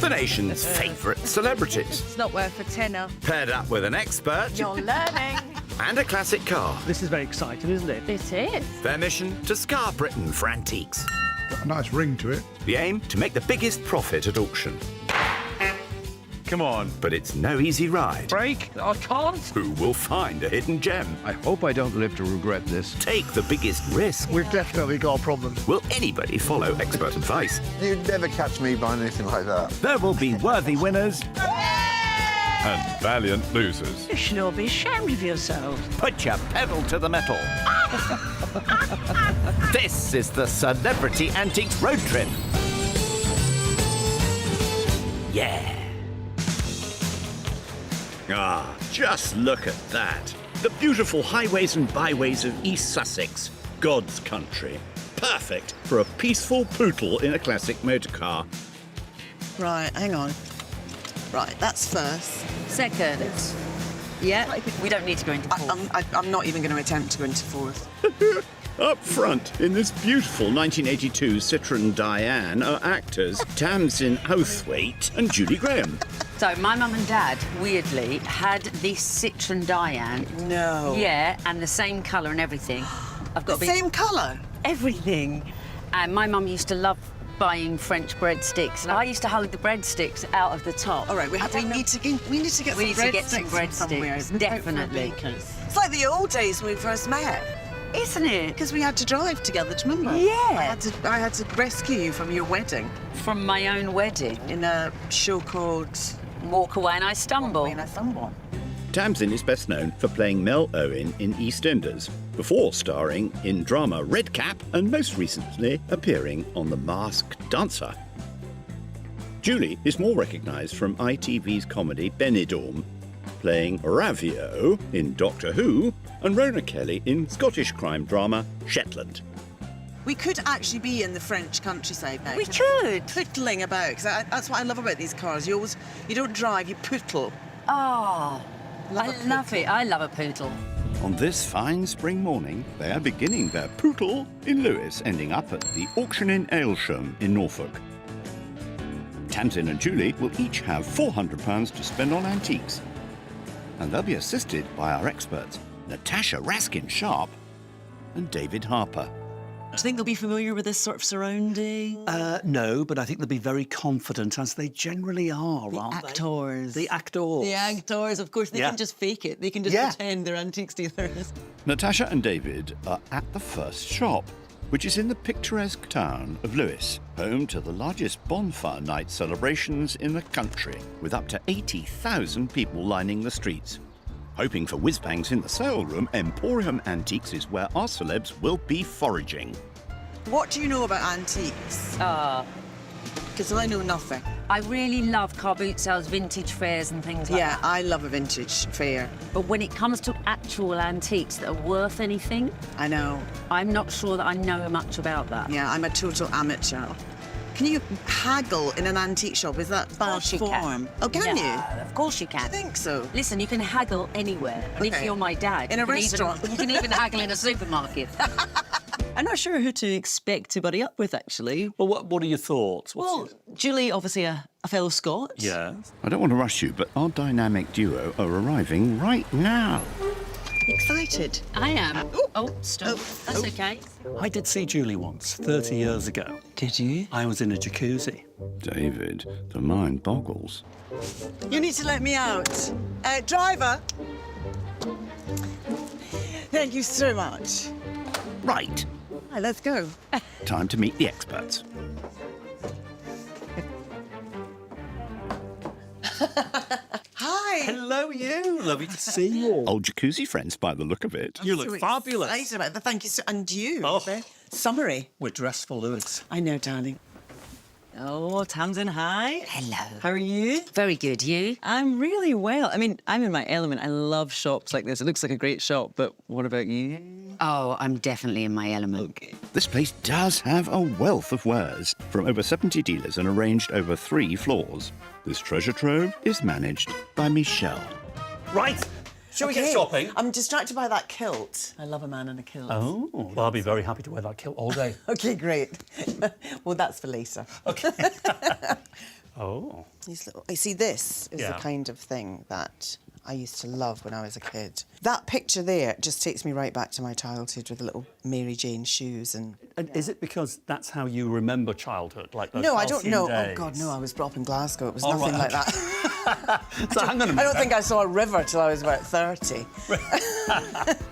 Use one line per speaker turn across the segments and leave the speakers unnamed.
The nation's favourite celebrities.
It's not worth a tenner.
Paired up with an expert
You're learning.
and a classic car.
This is very exciting, isn't it?
It is.
Their mission, to scar Britain for antiques.
Got a nice ring to it.
The aim, to make the biggest profit at auction.
Come on.
But it's no easy ride.
Break? I can't.
Who will find a hidden gem?
I hope I don't live to regret this.
Take the biggest risk?
We've definitely got a problem.
Will anybody follow expert advice?
You'd never catch me buying anything like that.
There will be worthy winners and valiant losers.
You should all be ashamed of yourselves.
Put your pedal to the metal. This is the Celebrity Antiques Road Trip.
Yeah.
Ah, just look at that. The beautiful highways and byways of East Sussex, God's country. Perfect for a peaceful poodle in a classic motor car.
Right, hang on. Right, that's first.
Second. Yeah, we don't need to go into fourth.
I'm not even going to attempt to go into fourth.
Up front, in this beautiful 1982 Citroën Diane, are actors Tamsin Outhwaite and Julie Graham.
So my mum and dad, weirdly, had this Citroën Diane.
No.
Yeah, and the same colour and everything. I've got
The same colour?
everything. And my mum used to love buying French breadsticks. And I used to hug the breadsticks out of the top.
All right, we need to get
We
some
need to get some
breadsticks from somewhere.
breadsticks, definitely.
It's like the old days when we first met.
Isn't it?
Because we had to drive together, do you remember?
Yeah.
I had to rescue you from your wedding
From my own wedding.
in a show called
Walk away and I stumble.
When I Stumble.
Tamsin is best known for playing Mel Owen in EastEnders, before starring in drama Red Cap and most recently appearing on The Masked Dancer. Julie is more recognised from ITV's comedy Benidorm, playing Ravio in Doctor Who and Rona Kelly in Scottish crime drama Shetland.
We could actually be in the French countryside now.
We could.
Pootling about, because that's what I love about these cars. You don't drive, you pootle.
Oh, I love it. I love a poodle.
On this fine spring morning, they are beginning their pootle in Lewes, ending up at the auction in Aylsham in Norfolk. Tamsin and Julie will each have £400 to spend on antiques. And they'll be assisted by our experts, Natasha Raskin-Sharp and David Harper.
Do you think they'll be familiar with this sort of surrounding?
No, but I think they'll be very confident, as they generally are,
The
aren't
actors.
they? The actors.
The actors, of course, they
Yeah.
can just fake it. They can just
Yeah.
pretend they're antiques dealers.
Natasha and David are at the first shop, which is in the picturesque town of Lewes, home to the largest bonfire night celebrations in the country, with up to 80,000 people lining the streets. Hoping for whiz-bangs in the sale room, Emporium Antiques is where our celebs will be foraging.
What do you know about antiques? Because I know nothing.
I really love car boot sales, vintage fairs and things like
Yeah,
that.
I love a vintage fair.
But when it comes to actual antiques that are worth anything,
I know.
I'm not sure that I know much about that.
Yeah, I'm a total amateur. Can you haggle in an antique shop? Is that bad
course you
form?
can.
Oh, can
Yeah, of course you
you? I
can.
think so.
Listen, you can haggle anywhere. And if
Okay.
you're my dad...
In a
you can
restaurant.
you can even haggle in a supermarket.
I'm not sure who to expect to buddy up with, actually.
Well, what are your thoughts?
Well, Julie, obviously a fellow Scot.
Yeah.
I don't want to rush you, but our dynamic duo are arriving right now.
Excited.
I am. Oh, stop. That's okay.
I did see Julie once, 30 years ago.
Did you?
I was in a jacuzzi.
David, the mind boggles.
You need to let me out. Driver. Thank you so much.
Right,
Right, let's go.
time to meet the experts.
Hi.
Hello, you. Lovely to see you.
Old jacuzzi friends by the look of it.
You look fabulous.
Excited about that. Thank you so. And you.
Oh.
Summary.
We're dressed for Lewis.
I know, darling.
Oh, Tamsin, hi.
Hello.
How are you?
Very good. You?
I'm really well. I mean, I'm in my element. I love shops like this. It looks like a great shop, but what about you?
Oh, I'm definitely in my element.
Okay.
This place does have a wealth of wares from over 70 dealers and arranged over 3 floors. This treasure trove is managed by Michelle.
Right. Shall we get shopping?
I'm distracted by that kilt. I love a man in a kilt.
Oh, well, I'll be very happy to wear that kilt all day.
Okay, great. Well, that's for Lisa.
Okay. Oh.
These little. I see. This is the kind of thing that I used to love when I was a kid. That picture there just takes me right back to my childhood with the little Mary Jane shoes and.
Is it because that's how you remember childhood, like those
No, I don't know.
days?
Oh God, no! I was brought up in Glasgow. It was
Oh,
nothing
right,
like that.
So hang on a minute.
I don't think I saw a river till I was about 30.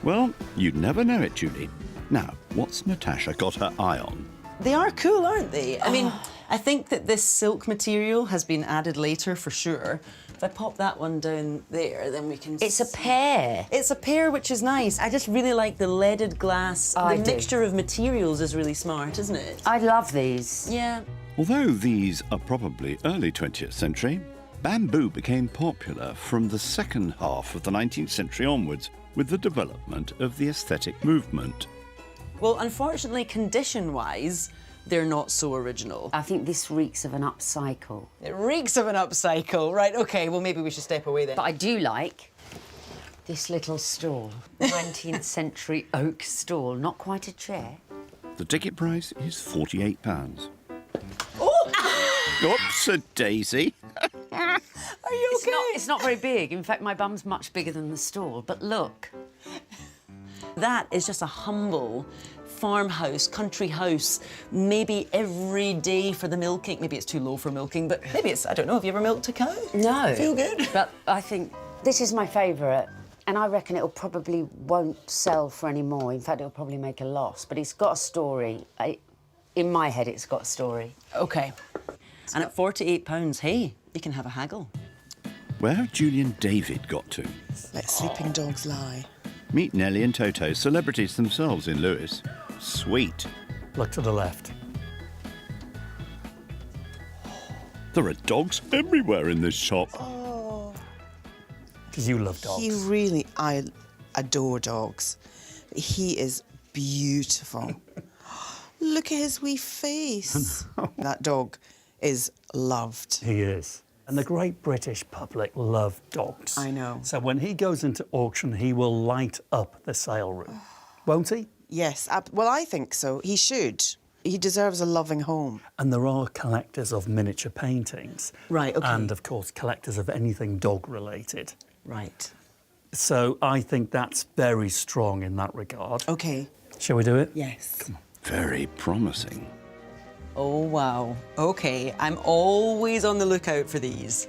Well, you'd never know it, Julie. Now, what's Natasha got her eye on?
They are cool, aren't they? I mean, I think that this silk material has been added later for sure. If I pop that one down there, then we can...
It's a pear.
It's a pear, which is nice. I just really like the leaded glass.
I
the
do.
mixture of materials is really smart, isn't it?
I love these.
Yeah.
Although these are probably early 20th century, bamboo became popular from the second half of the 19th century onwards with the development of the aesthetic movement.
Well, unfortunately, condition-wise, they're not so original.
I think this reeks of an upcycle.
It reeks of an upcycle. Right, OK, well, maybe we should step away then.
But I do like this little stall. 19th century oak stall. Not quite a chair.
The ticket price is £48.
Oh!
Oops-a-daisy.
Are you OK?
It's not very big. In fact, my bum's much bigger than the stall. But look.
That is just a humble farmhouse, country house, maybe every day for the milking. Maybe it's too low for milking, but maybe it's, I don't know, have you ever milked a cow?
No.
Feel good?
But I think this is my favourite, and I reckon it'll probably won't sell for any more. In fact, it'll probably make a loss, but it's got a story. In my head, it's got a story.
OK. And at £48, hey, you can have a haggle.
Where have Julie and David got to?
Let sleeping dogs lie.
Meet Nellie and Toto, celebrities themselves in Lewis. Sweet.
Look to the left.
There are dogs everywhere in this shop.
Oh.
Because you love dogs.
I adore dogs. He is beautiful. Look at his wee face. That dog is loved.
He is. And the great British public love dogs.
I know.
So when he goes into auction, he will light up the sale room. Won't he?
Yes, well, I think so. He should. He deserves a loving home.
And there are collectors of miniature paintings.
Right, OK.
And, of course, collectors of anything dog-related.
Right.
So I think that's very strong in that regard.
OK.
Shall we do it?
Yes.
Come on.
Very promising.
Oh, wow. OK, I'm always on the lookout for these.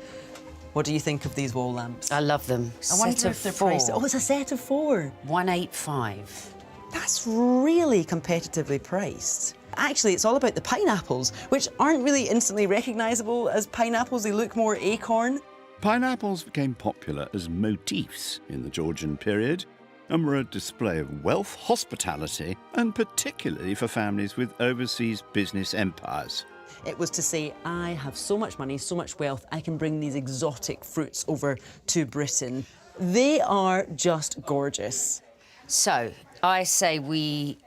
What do you think of these wall lamps?
I love them.
I wonder if they're priced. Oh, it's a set of 4.
185.
That's really competitively priced. Actually, it's all about the pineapples, which aren't really instantly recognisable as pineapples. They look more acorn.
Pineapples became popular as motifs in the Georgian period and were a display of wealth, hospitality, and particularly for families with overseas business empires.
It was to say, I have so much money, so much wealth, I can bring these exotic fruits over to Britain. They are just gorgeous.
So, I say we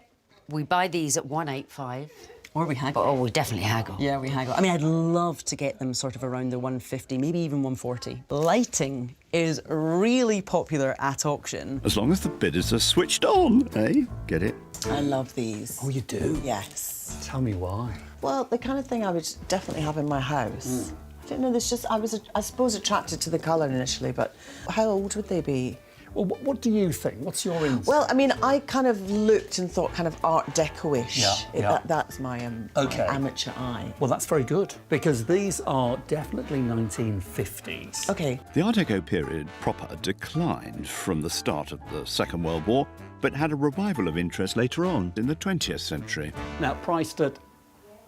buy these at 185.
Or we haggle.
Oh, we definitely haggle.
Yeah, we haggle. I mean, I'd love to get them sort of around the 150, maybe even 140. Lighting is really popular at auction.
As long as the bidders are switched on, eh? Get it?
I love these.
Oh, you do?
Yes.
Tell me why.
Well, the kind of thing I would definitely have in my house. I don't know, there's just, I was, I suppose, attracted to the colour initially, but how old would they be?
Well, what do you think? What's your instinct?
Well, I mean, I kind of looked and thought kind of Art Deco-ish.
Yeah.
That's my,
OK.
my amateur eye.
Well, that's very good, because these are definitely 1950s.
OK.
The Art Deco period proper declined from the start of the Second World War, but had a revival of interest later on in the 20th century.
Now, priced at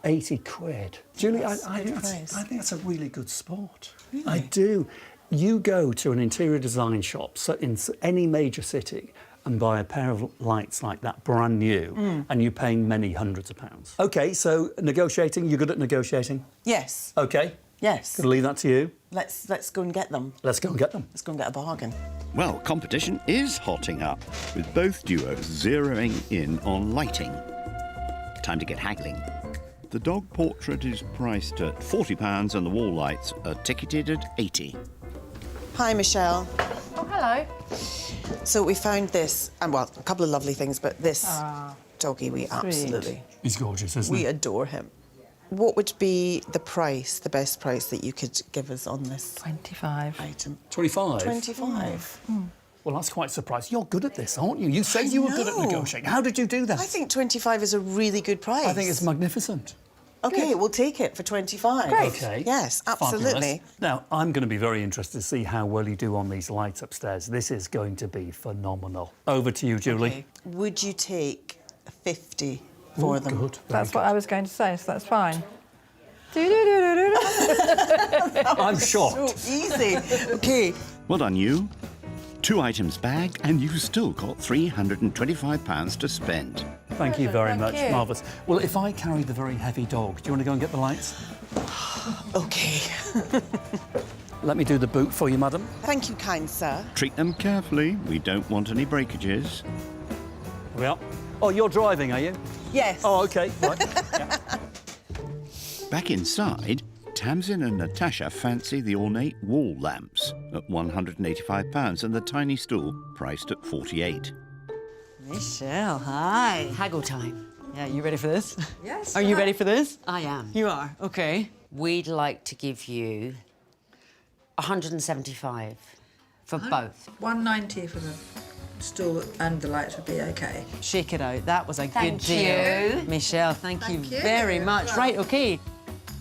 80 quid. Julie, I
good
think
price.
I think that's a really good spot.
Really?
I do. You go to an interior design shop in any major city and buy a pair of lights like that, brand new, and you're paying many hundreds of pounds. OK, so negotiating, you're good at negotiating?
Yes.
OK.
Yes.
Gonna leave that to you.
Let's go and get them.
Let's go and get them.
Let's go and get a bargain.
Well, competition is hotting up, with both duos zeroing in on lighting. Time to get haggling. The dog portrait is priced at £40 and the wall lights are ticketed at £80.
Hi, Michelle.
Oh, hello.
So we found this, and well, a couple of lovely things, but this doggy we absolutely...
He's gorgeous, isn't
We
he?
adore him. What would be the price, the best price that you could give us on this
25
item?
25?
25.
Well, that's quite surprising. You're good at this, aren't you? You said you were good at negotiating. How did you do that?
I think 25 is a really good price.
I think it's magnificent.
OK, we'll take it for 25.
Great. OK.
Yes, absolutely.
Fabulous. Now, I'm going to be very interested to see how well you do on these lights upstairs. This is going to be phenomenal. Over to you, Julie.
Okay. Would you take 50 for them?
Good.
That's what I was going to say, so that's fine.
I'm shocked.
So easy. OK.
Well done, you. 2 items bagged, and you've still got £325 to spend.
Thank you very much.
you.
Marvellous. Well, if I carry the very heavy dog, do you want to go and get the lights?
OK.
Let me do the boot for you, madam.
Thank you, kind sir.
Treat them carefully. We don't want any breakages.
Here we are. Oh, you're driving, are you?
Yes.
Oh, OK. Right. Yeah.
Back inside, Tamsin and Natasha fancy the ornate wall lamps at £185 and the tiny stool priced at £48.
Michelle, hi.
Haggle time.
Yeah, you ready for this?
Yes.
Are you ready for this?
I am.
You are, OK.
We'd like to give you 175 for both.
190 for the stool and the lights would be OK.
Shake it out. That was a
Thank
good deal.
you.
Michelle, thank you
you.
very much. Right, OK.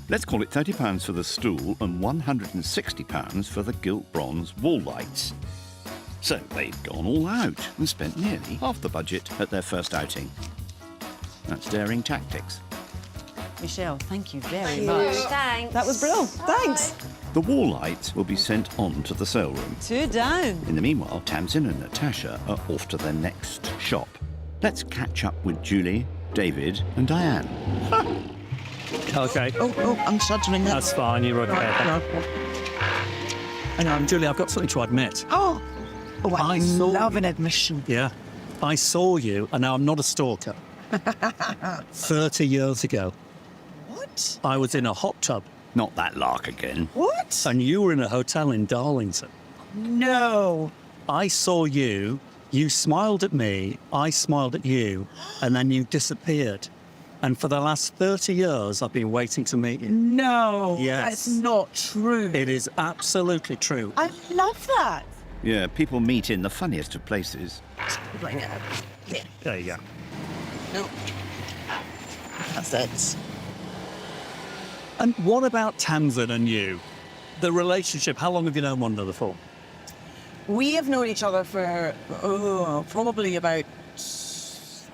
Let's call it £30 for the stool and £160 for the gilt bronze wall lights. So they've gone all out and spent nearly half the budget at their first outing. That's daring tactics.
Michelle, thank you very much.
Thanks.
That was brilliant. Thanks.
The wall lights will be sent on to the sale room.
2 down.
In the meanwhile, Tamsin and Natasha are off to their next shop. Let's catch up with Julie, David and Diane.
OK.
Oh, I'm shuddering.
That's fine. You're OK. And Julie, I've got something to admit.
Oh, I
saw
love
you.
an admission.
Yeah. I saw you, and now I'm not a stalker. 30 years ago,
What?
I was in a hot tub,
Not that lark again.
What?
and you were in a hotel in Darlington.
No.
I saw you, you smiled at me, I smiled at you, and then you disappeared. And for the last 30 years, I've been waiting to meet you.
No.
Yes.
That's not true.
It is absolutely true.
I love that.
Yeah, people meet in the funniest of places.
Right now. Yeah.
There you go.
No. That's it.
And what about Tamsin and you? The relationship, how long have you known one another for?
We have known each other for probably about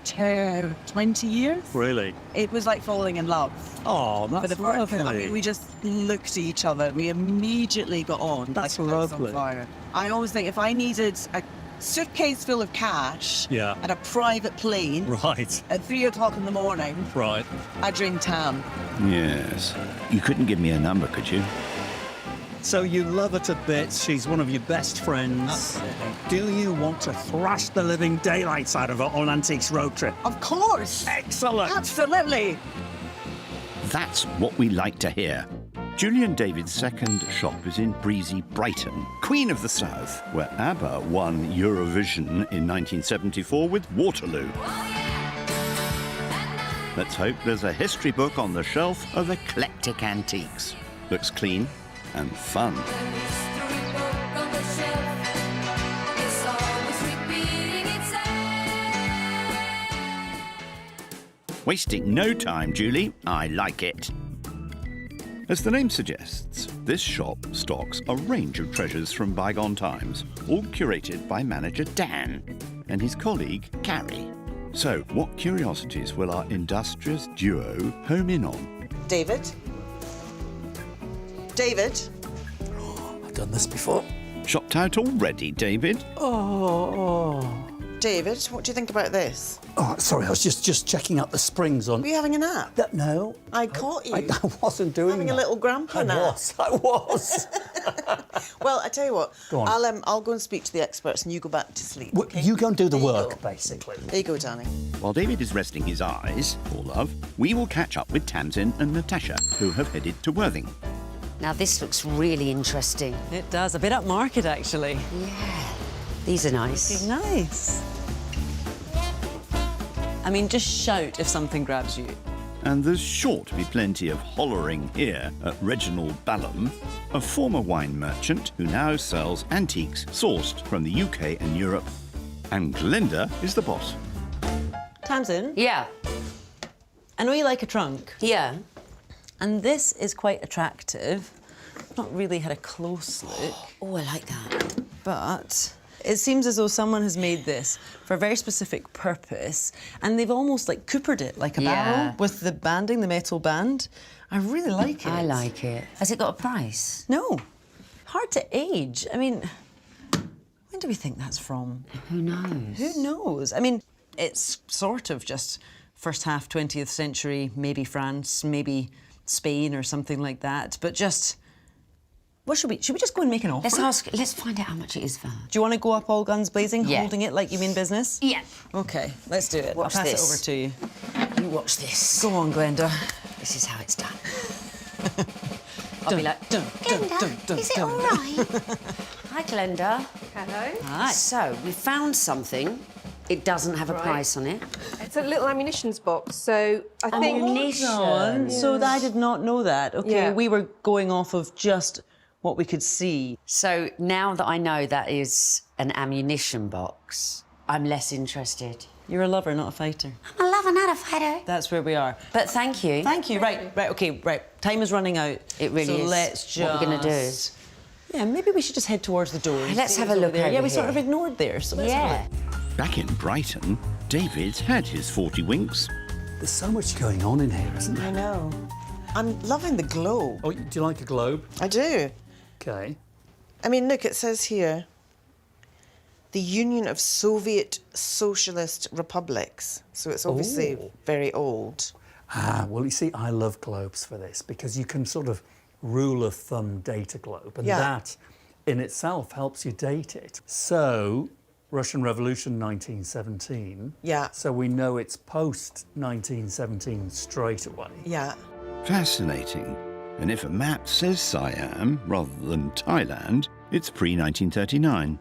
20 years.
Really?
It was like falling in love.
Oh,
For
that's
the first time. I
lovely.
mean, we just looked at each other. We immediately got on.
That's
like a house on
lovely.
fire. I always think if I needed a suitcase full of cash
Yeah.
and a private plane
Right,
at 3 o'clock in the morning,
right.
I'd ring Tam.
Yes. You couldn't give me a number, could you?
So you love her to bits, she's one of your best friends. Do you want to thrash the living daylights out of her on Antiques road trip?
Of course.
Excellent!
Absolutely.
That's what we like to hear. Julie and David's second shop is in breezy Brighton, Queen of the South, where ABBA won Eurovision in 1974 with Waterloo. Let's hope there's a history book on the shelf of eclectic antiques. Looks clean and fun. Wasting no time, Julie. I like it. As the name suggests, this shop stocks a range of treasures from bygone times, all curated by manager Dan and his colleague Carrie. So, what curiosities will our industrious duo home in on?
David? David?
I've done this before.
Shopped out already, David?
David, what do you think about this?
Oh, sorry, I was just checking out the springs on...
Were you having a nap?
No.
I caught you.
I wasn't doing
Having
that.
a little grandpa
I
nap.
I was.
Well, I tell you what.
Go on.
I'll go and speak to the experts and you go back to sleep.
Well,
okay?
you go and do the
There you
work,
go.
basically.
There you go, darling.
While David is resting his eyes, for love, we will catch up with Tamsin and Natasha, who have headed to Worthing.
Now, this looks really interesting.
It does. A bit upmarket, actually.
Yeah. These are nice.
Nice. I mean, just shout if something grabs you.
And there's sure to be plenty of hollering here at Reginald Ballum, a former wine merchant who now sells antiques sourced from the UK and Europe. And Glenda is the boss.
Tamsin?
Yeah.
I know you like a trunk.
Yeah.
And this is quite attractive. I've not really had a close look.
Oh, I like that.
But it seems as though someone has made this for a very specific purpose, and they've almost like coopered it like a barrel with the banding, the metal band. I really like it.
I like it. Has it got a price?
No. Hard to age. I mean, when do we think that's from?
Who knows?
Who knows? I mean, it's sort of just first half 20th century, maybe France, maybe Spain or something like that, but just... What should we just go and make an offer?
Let's find out how much it is for.
Do you want to go up all guns blazing,
Yeah.
holding it like you mean business?
Yeah.
OK, let's do it.
Watch
I'll pass
this.
it over to you.
You watch this.
Go on, Glenda.
This is how it's done. I'll be like,
Glenda,
is it all right? Hi, Glenda.
Hello.
Hi. So, we found something. It doesn't have a price on it.
It's a little ammunitions box, so I think...
Ammunition? So I did not know that. OK,
Yeah.
we were going off of just what we could see.
So, now that I know that is an ammunition box, I'm less interested.
You're a lover, not a fighter.
I'm a lover, not a fighter.
That's where we are.
But thank you.
Thank you. Right, OK, right. Time is running out.
It really
so
is.
let's just...
What we're going to do.
Yeah, maybe we should just head towards the door.
Let's have a look
there.
over
Yeah, we sort
here.
of ignored there, so let's have a
Yeah.
look.
Back in Brighton, David's had his 40 winks.
There's so much going on in here, isn't there?
I know. I'm loving the globe.
Oh, do you like a globe?
I do.
OK.
I mean, look, it says here, the Union of Soviet Socialist Republics. So it's obviously very old.
Ah, well, you see, I love globes for this because you can sort of rule of thumb date a globe, and that in itself helps you date it. So, Russian Revolution 1917.
Yeah.
So we know it's post 1917 straight away.
Yeah.
Fascinating. And if a map says Siam rather than Thailand, it's pre-1939.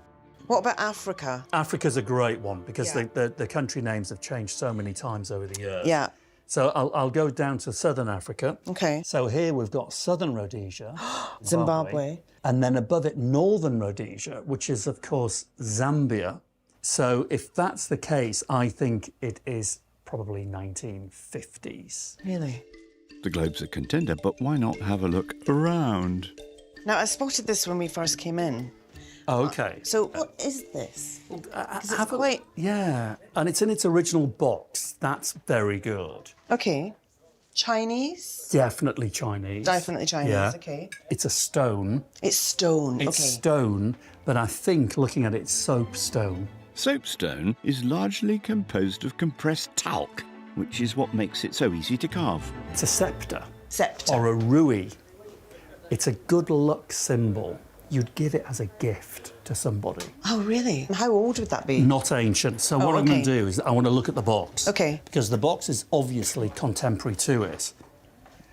What about Africa?
Africa's a great one because the country names have changed so many times over the years.
Yeah.
So I'll go down to southern Africa.
OK.
So here we've got southern Rhodesia,
Zimbabwe.
And then above it, northern Rhodesia, which is, of course, Zambia. So if that's the case, I think it is probably 1950s.
Really?
The globe's a contender, but why not have a look around?
Now, I spotted this when we first came in.
Oh, OK.
So what is this? Because it's quite...
Yeah, and it's in its original box. That's very good.
OK. Chinese?
Definitely Chinese.
Definitely Chinese,
Yeah.
OK.
It's a stone.
It's stone,
It's
OK.
stone, but I think, looking at it, it's soapstone.
Soapstone is largely composed of compressed talc, which is what makes it so easy to carve.
It's a sceptre.
Sceptre.
Or a rui. It's a good luck symbol. You'd give it as a gift to somebody.
Oh, really? How old would that be?
Not ancient. So what I'm going to do is I want to look at the box.
OK.
Because the box is obviously contemporary to it.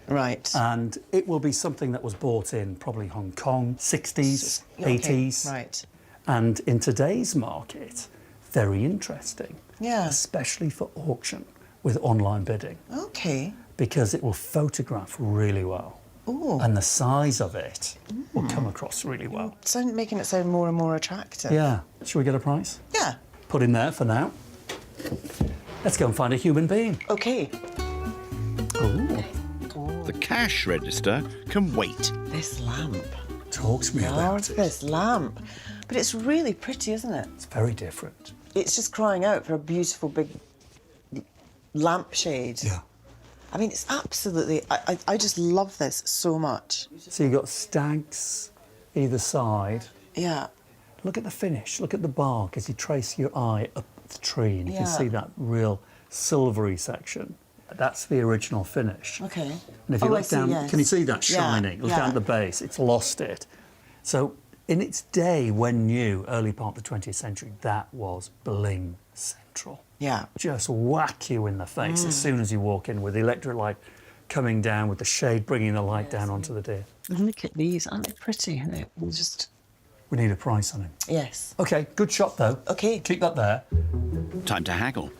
Right.
And it will be something that was bought in probably Hong Kong, 60s, 80s.
Right.
And in today's market, very interesting.
Yeah.
Especially for auction with online bidding.
OK.
Because it will photograph really well.
Ooh.
And the size of it will come across really well.
Making it sound more and more attractive.
Yeah. Shall we get a price?
Yeah.
Put in there for now. Let's go and find a human being.
OK.
Ooh.
The cash register can wait.
This lamp.
Talk to me about it.
This lamp. But it's really pretty, isn't it?
It's very different.
It's just crying out for a beautiful big lampshade.
Yeah.
I mean, it's absolutely... I just love this so much.
So you've got stags either side.
Yeah.
Look at the finish. Look at the bark as you trace your eye up the tree and you can see that real silvery section. That's the original finish.
OK.
And if you look down,
yes.
can you see that shining? Look
yeah.
down at the base, it's lost it. So in its day, when new, early part of the 20th century, that was bling central.
Yeah.
Just whack you in the face as soon as you walk in with the electric light coming down, with the shade bringing the light down onto the deer.
Look at these, aren't they pretty? We'll just...
We need a price on him.
Yes.
OK, good shot though.
OK.
Keep that there.
Time to haggle.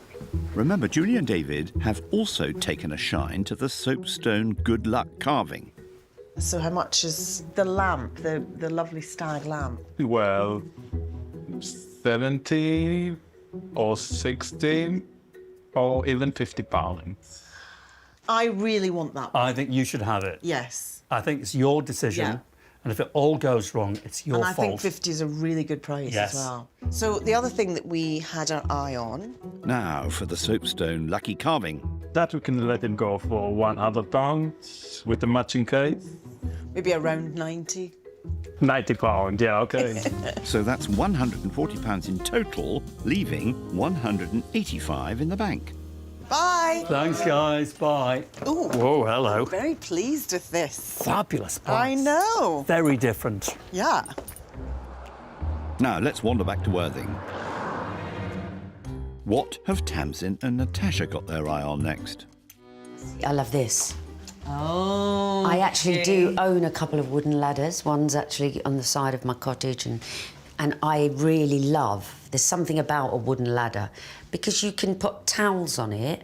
Remember, Julie and David have also taken a shine to the soapstone good luck carving.
So how much is the lamp, the lovely stag lamp?
Well, 70 or 60 or even £50.
I really want that one.
I think you should have it.
Yes.
I think it's your decision.
Yeah.
And if it all goes wrong, it's your
and I
fault.
think 50 is a really good price
Yes.
as well. So the other thing that we had our eye on...
Now for the soapstone lucky carving.
That we can let it go for £100 with the matching case.
Maybe around 90.
£90, yeah, OK.
So that's £140 in total, leaving £185 in the bank.
Bye.
Thanks, guys. Bye.
Ooh.
Whoa, hello.
Very pleased with this.
Fabulous price.
I know.
Very different.
Yeah.
Now let's wander back to Worthing. What have Tamsin and Natasha got their eye on next?
I love this.
Oh.
I actually do own a couple of wooden ladders. One's actually on the side of my cottage, and I really love. There's something about a wooden ladder because you can put towels on it.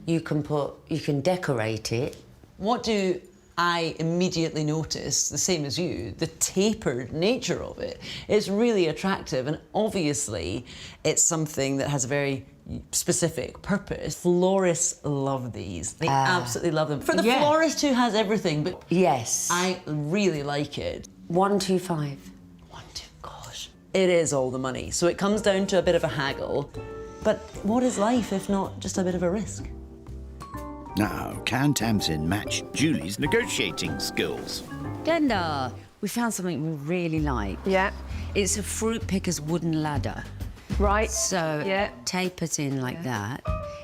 You can decorate it.
What do I immediately notice, the same as you, the tapered nature of it. It's really attractive, and obviously it's something that has a very specific purpose. Florists love these. They absolutely love them. For the florist who has everything, but
yes,
I really like it.
125.
Gosh, it is all the money. So it comes down to a bit of a haggle. But what is life if not just a bit of a risk?
Now, can Tamsin match Julie's negotiating skills?
Glenda, we found something we really like.
Yeah.
It's a fruit picker's wooden ladder.
Right.
So tapers in like that.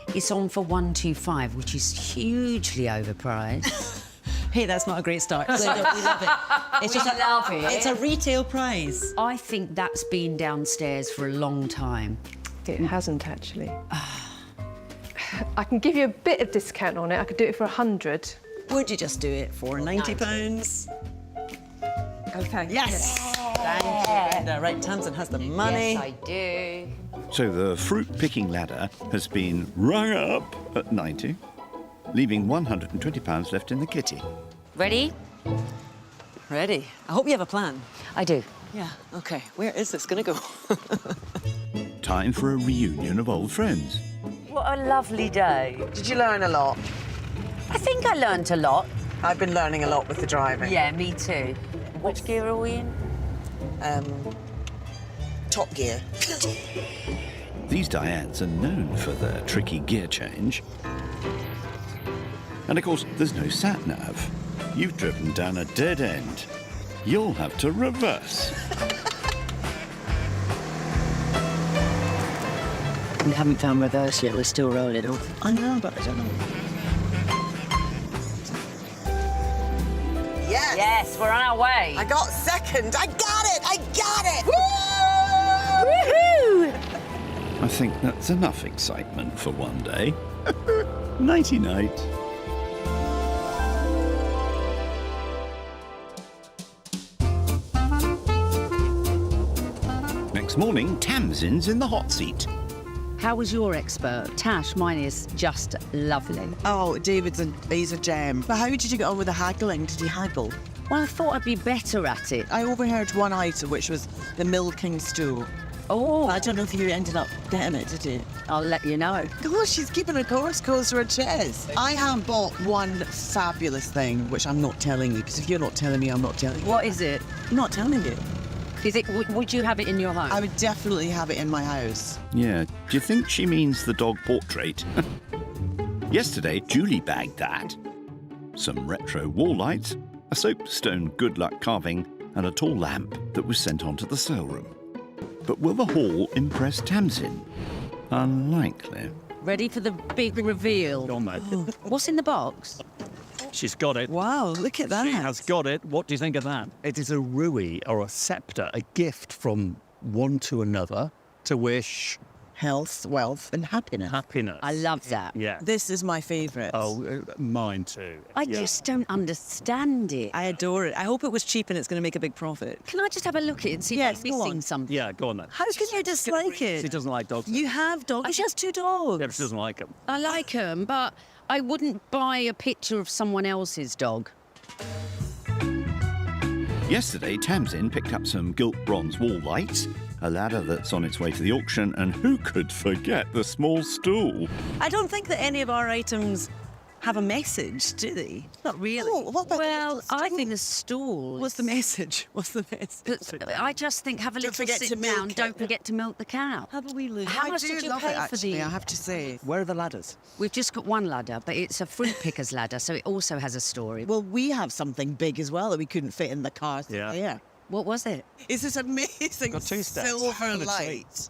It's on for 125, which is hugely overpriced.
Hey, that's not a great start. Glenda, we love it. It's
love it.
It's a retail price.
I think that's been downstairs for a long time.
It hasn't actually. I can give you a bit of discount on it. I could do it for 100.
Would you just do it for £90?
Okay.
Yes. Thank you, Brenda. Right, Tamsin has the money.
Yes, I do.
So the fruit-picking ladder has been rung up at 90, leaving £120 left in the kitty.
Ready?
Ready. I hope you have a plan.
I do.
Yeah, OK. Where is this going to go?
Time for a reunion of old friends.
What a lovely day.
Did you learn a lot?
I think I learnt a lot.
I've been learning a lot with the driving.
Yeah, me too. Which gear are we in?
Top gear.
These Dianes are known for their tricky gear change. And of course, there's no sat-nav. You've driven down a dead end. You'll have to reverse.
We haven't found reverse yet, we're still rolling off.
I know, but I don't know. Yes!
Yes, we're on our way.
I got second. I got it! I got it!
Woohoo!
I think that's enough excitement for one day. Nighty-night. Next morning, Tamsin's in the hot seat.
How was your expert? Tash, mine is just lovely.
Oh, he's a gem. But how did you get on with the haggling? Did you haggle?
Well, I thought I'd be better at it.
I overheard one item, which was the milking stool.
Oh.
I don't know if you ended up getting it, did you?
I'll let you know.
Gosh, she's keeping a course close to her chest. I have bought one fabulous thing, which I'm not telling you, because if you're not telling me, I'm not telling you.
What is it?
I'm not telling you.
Is it? Would you have it in your home?
I would definitely have it in my house.
Yeah, do you think she means the dog portrait? Yesterday, Julie bagged that. Some retro wall lights, a soapstone good luck carving, and a tall lamp that was sent on to the sale room. But will the haul impress Tamsin? Unlikely.
Ready for the big reveal?
Go on, mate.
What's in the box?
She's got it.
Wow, look at that.
She has got it. What do you think of that? It is a rui, or a sceptre, a gift from one to another to wish
health, wealth, and happiness.
Happiness.
I love that.
Yeah.
This is my favourite.
Oh, mine too.
I just don't understand it.
I adore it. I hope it was cheap and it's going to make a big profit.
Can I just have a look at it and see if I'm missing something?
Yeah, go on then.
How can you dislike it?
She doesn't like dogs.
You have dogs. She has 2 dogs.
Yeah, but she doesn't like them.
I like them, but I wouldn't buy a picture of someone else's dog.
Yesterday, Tamsin picked up some gilt bronze wall lights, a ladder that's on its way to the auction, and who could forget the small stool?
I don't think that any of our items have a message, do they? Not really.
Oh, what about
Well, I think the stool.
What's the message? What's the message?
I just think have a little
forget
sit
to milk
down.
it.
Don't forget to milk the cow.
Have a wee look.
How
I
much
do
did you
love
pay
it,
for
actually,
the?
I have to say.
Where are the ladders?
We've just got one ladder, but it's a fruit picker's ladder, so it also has a story.
Well, we have something big as well that we couldn't fit in the car.
Yeah.
What was it?
It's this amazing
Got 2 steps.
silver
And a tree.
light.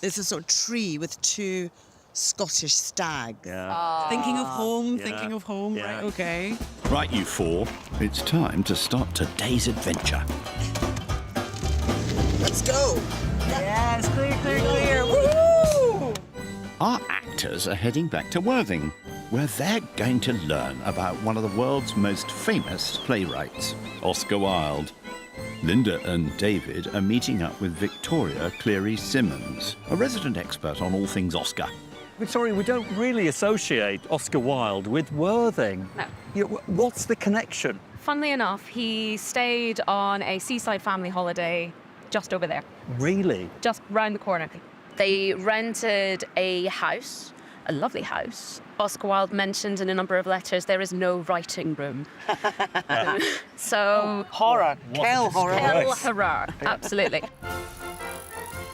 There's a sort of tree with 2 Scottish stags.
Yeah.
Thinking of home,
Yeah.
thinking of home,
Yeah.
right, okay.
Right, you 4, it's time to start today's adventure.
Let's go.
Yes, clear. Woo!
Our actors are heading back to Worthing, where they're going to learn about one of the world's most famous playwrights, Oscar Wilde. Linda and David are meeting up with Victoria Cleary Simmons, a resident expert on all things Oscar.
Victoria, we don't really associate Oscar Wilde with Worthing.
No.
What's the connection?
Funnily enough, he stayed on a seaside family holiday just over there,
Really?
just round the corner. They rented a house, a lovely house. Oscar Wilde mentioned in a number of letters there is no writing room. So...
Horror. Hell horror.
Hell horror, absolutely.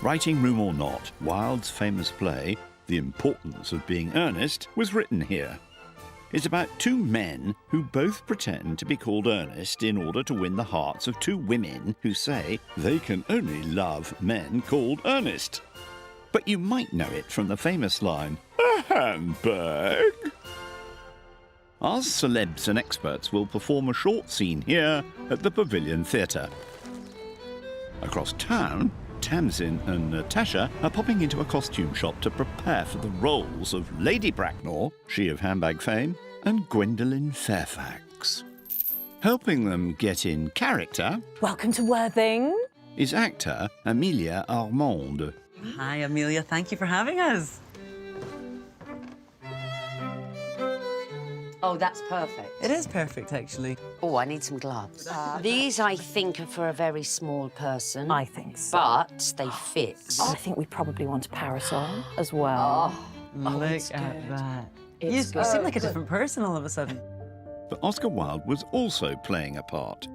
Writing room or not, Wilde's famous play, The Importance of Being Earnest, was written here. It's about 2 men who both pretend to be called Ernest in order to win the hearts of 2 women who say they can only love men called Ernest. But you might know it from the famous line, "A handbag." Our celebs and experts will perform a short scene here at the Pavilion Theatre. Across town, Tamsin and Natasha are popping into a costume shop to prepare for the roles of Lady Bracknell, she of handbag fame, and Gwendolyn Fairfax. Helping them get in character...
Welcome to Worthing.
...is actor Amelia Armand.
Hi, Amelia. Thank you for having us.
Oh, that's perfect.
It is perfect, actually.
Oh, I need some gloves. These, I think, are for a very small person.
I think so.
But they fit.
I think we probably want a parasol as well.
Look
it's
at
good.
that.
It's
You seem like a
good.
different person all of a sudden.
But Oscar Wilde was also playing a part.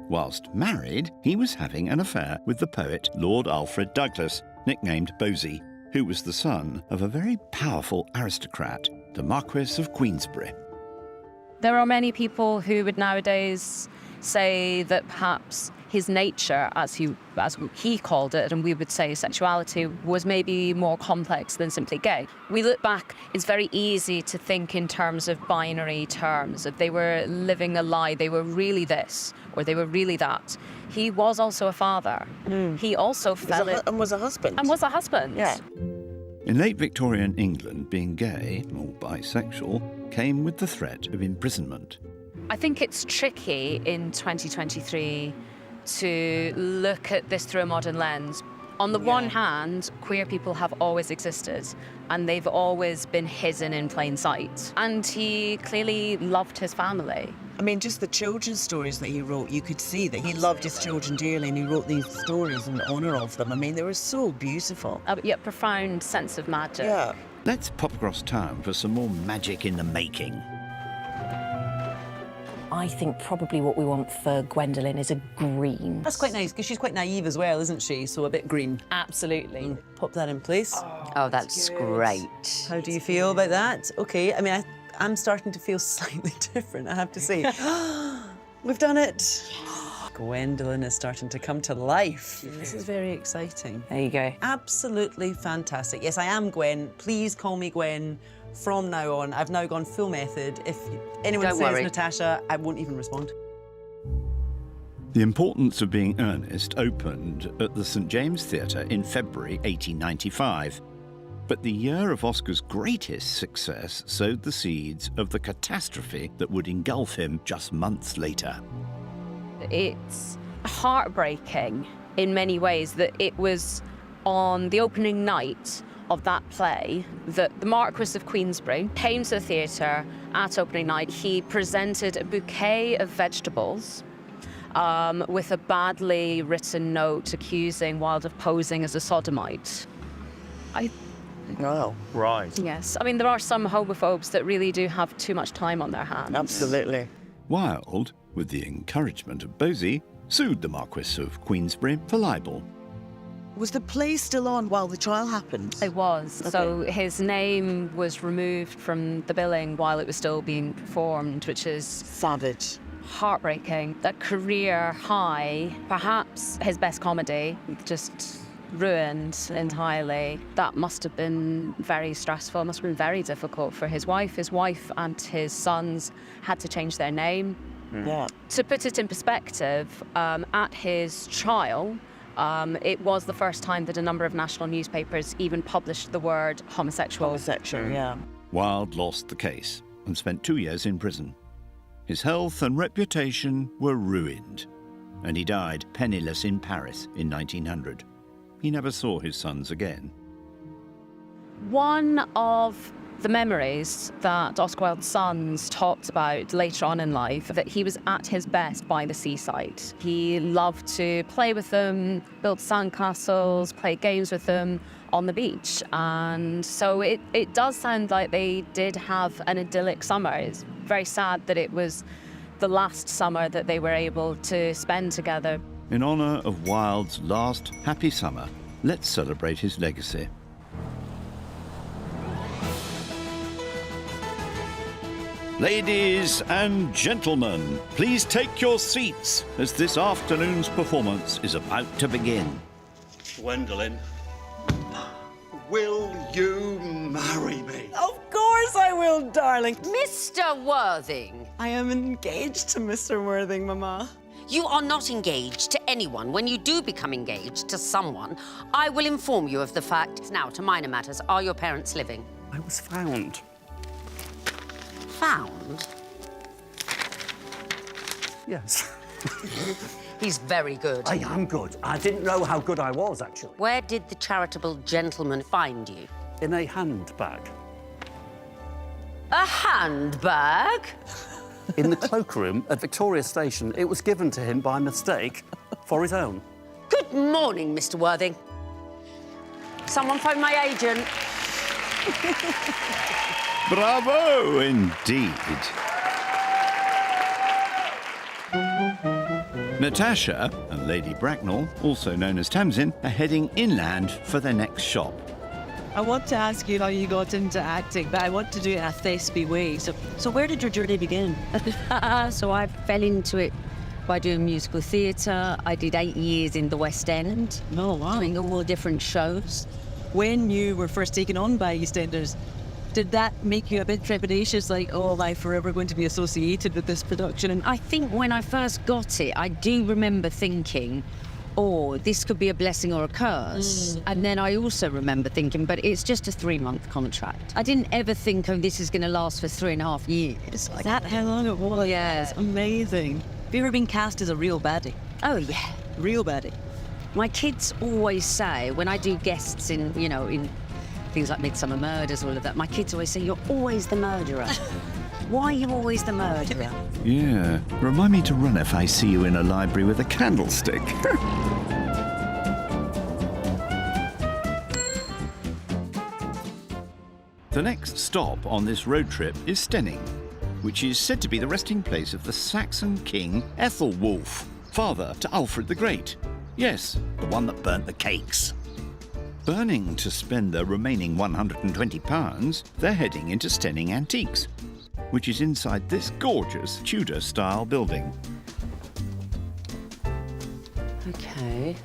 Whilst married, he was having an affair with the poet Lord Alfred Douglas, nicknamed Bosie, who was the son of a very powerful aristocrat, the Marquis of Queensberry.
There are many people who would nowadays say that perhaps his nature, as he called it, and we would say sexuality, was maybe more complex than simply gay. We look back, it's very easy to think in terms of binary terms, that they were living a lie, they were really this, or they were really that. He was also a father. He also fell in...
And was a husband.
And was a husband.
Yeah.
In late Victorian England, being gay, or bisexual, came with the threat of imprisonment.
I think it's tricky in 2023 to look at this through a modern lens. On the one hand, queer people have always existed and they've always been hidden in plain sight. And he clearly loved his family.
I mean, just the children's stories that he wrote, you could see that he loved his children dearly and he wrote these stories in honour of them. I mean, they were so beautiful.
Yet profound sense of magic.
Yeah.
Let's pop across town for some more magic in the making.
I think probably what we want for Gwendolyn is a green.
That's quite nice, because she's quite naive as well, isn't she? So a bit green.
Absolutely.
Pop that in place.
Oh, that's great.
How do you feel about that? Okay, I mean, I'm starting to feel slightly different, I have to say. We've done it. Gwendolyn is starting to come to life. This is very exciting.
There you go.
Absolutely fantastic. Yes, I am Gwen. Please call me Gwen from now on. I've now gone full method. If anyone
Don't
says
worry.
Natasha, I won't even respond.
The Importance of Being Earnest opened at the St James Theatre in February 1895. But the year of Oscar's greatest success sowed the seeds of the catastrophe that would engulf him just months later.
It's heartbreaking in many ways that it was on the opening night of that play that the Marquis of Queensberry came to the theatre at opening night. He presented a bouquet of vegetables with a badly written note accusing Wilde of posing as a sodomite.
Wow.
Right.
Yes. I mean, there are some homophobes that really do have too much time on their hands.
Absolutely.
Wilde, with the encouragement of Bosie, sued the Marquis of Queensberry for libel.
Was the play still on while the trial happened?
It was.
Okay.
So his name was removed from the billing while it was still being performed, which is
savage.
Heartbreaking. That career high, perhaps his best comedy, just ruined entirely. That must have been very stressful, must have been very difficult for his wife. His wife and his sons had to change their name.
Yeah.
To put it in perspective, at his trial, it was the first time that a number of national newspapers even published the word homosexual.
Homosexual, yeah.
Wilde lost the case and spent 2 years in prison. His health and reputation were ruined, and he died penniless in Paris in 1900. He never saw his sons again.
One of the memories that Oscar Wilde's sons talked about later on in life, that he was at his best by the seaside. He loved to play with them, build sandcastles, play games with them on the beach. And so it does sound like they did have an idyllic summer. It's very sad that it was the last summer that they were able to spend together.
In honour of Wilde's last happy summer, let's celebrate his legacy. Ladies and gentlemen, please take your seats as this afternoon's performance is about to begin.
Gwendolyn, will you marry me?
Of course I will, darling.
Mr. Worthing.
I am engaged to Mr. Worthing, Mama.
You are not engaged to anyone. When you do become engaged to someone, I will inform you of the fact. Now, to minor matters, are your parents living?
I was found.
Found?
Yes.
He's very good.
I am good. I didn't know how good I was, actually.
Where did the charitable gentleman find you?
In a handbag.
A handbag?
In the cloakroom at Victoria Station. It was given to him by mistake for his own.
Good morning, Mr. Worthing. Someone phone my agent.
Bravo, indeed. Natasha and Lady Bracknell, also known as Tamsin, are heading inland for their next shop.
I want to ask you how you got into acting, but I want to do it in a Thespy way. So where did your journey begin?
So I fell into it by doing musical theatre. I did 8 years in the West End.
Oh, wow.
Doing all different shows.
When you were first taken on by EastEnders, did that make you a bit trepidatious, like, oh, am I forever going to be associated with this production? And
I think when I first got it, I do remember thinking, oh, this could be a blessing or a curse. And then I also remember thinking, but it's just a 3-month contract. I didn't ever think, oh, this is going to last for 3.5 years.
Is that how long it was?
Yeah.
It's amazing. Have you ever been cast as a real baddie?
Oh, yeah.
Real baddie?
My kids always say, when I do guests in, you know, in things like Midsummer Murders, all of that, my kids always say, you're always the murderer. Why are you always the murderer?
Yeah, remind me to run if I see you in a library with a candlestick. The next stop on this road trip is Stenning, which is said to be the resting place of the Saxon king Ethelwulf, father to Alfred the Great. Yes, the one that burnt the cakes. Burning to spend their remaining £120, they're heading into Stenning Antiques, which is inside this gorgeous Tudor-style building.
Okay.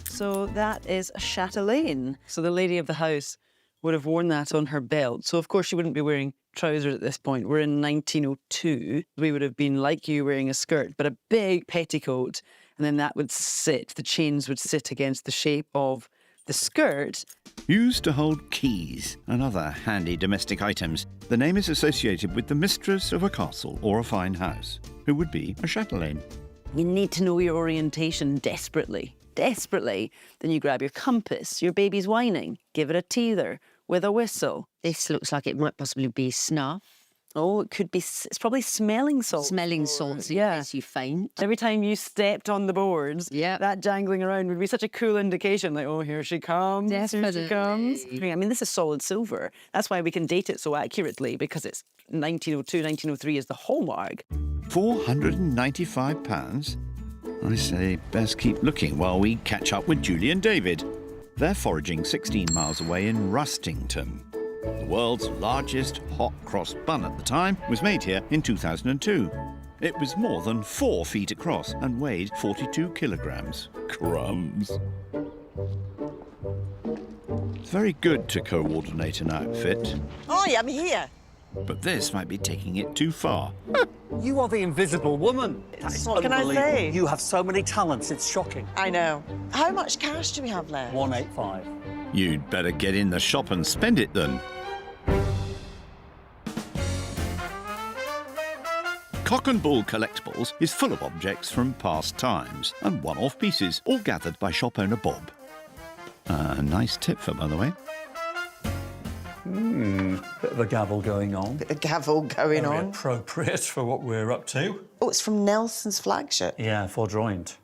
So that is a chatelaine. So the lady of the house would have worn that on her belt. So of course she wouldn't be wearing trousers at this point. We're in 1902. We would have been like you wearing a skirt, but a big petticoat. And then that would sit, the chains would sit against the shape of The skirt.
Used to hold keys and other handy domestic items, the name is associated with the mistress of a castle or a fine house, who would be a chatelaine.
You need to know your orientation desperately. Desperately. Then you grab your compass, your baby's whining, give it a teether with a whistle.
This looks like it might possibly be snuff.
Oh, it could be, it's probably smelling salts.
Smelling salts,
yeah.
in case you faint.
Every time you stepped on the boards, that jangling around would be such a cool indication, like, oh, here she comes,
Definitely.
here she comes. I mean, this is solid silver. That's why we can date it so accurately, because it's 1902, 1903 is the hallmark.
£495? I say best keep looking while we catch up with Julie and David. They're foraging 16 miles away in Rustington. The world's largest hot cross bun at the time was made here in 2002. It was more than 4 feet across and weighed 42 kilograms. Crumbs. It's very good to coordinate an outfit,
Oh, I'm here.
but this might be taking it too far.
You are the invisible woman.
What can I say?
You have so many talents, it's shocking.
I know. How much cash do we have left?
185.
You'd better get in the shop and spend it then. Cock and Bull Collectibles is full of objects from past times and one-off pieces, all gathered by shop owner Bob. A nice tip for, by the way.
Bit of a gavel going on.
Bit of gavel going
Very
on.
appropriate for what we're up to.
Oh, it's from Nelson's flagship.
Yeah, foudroyant.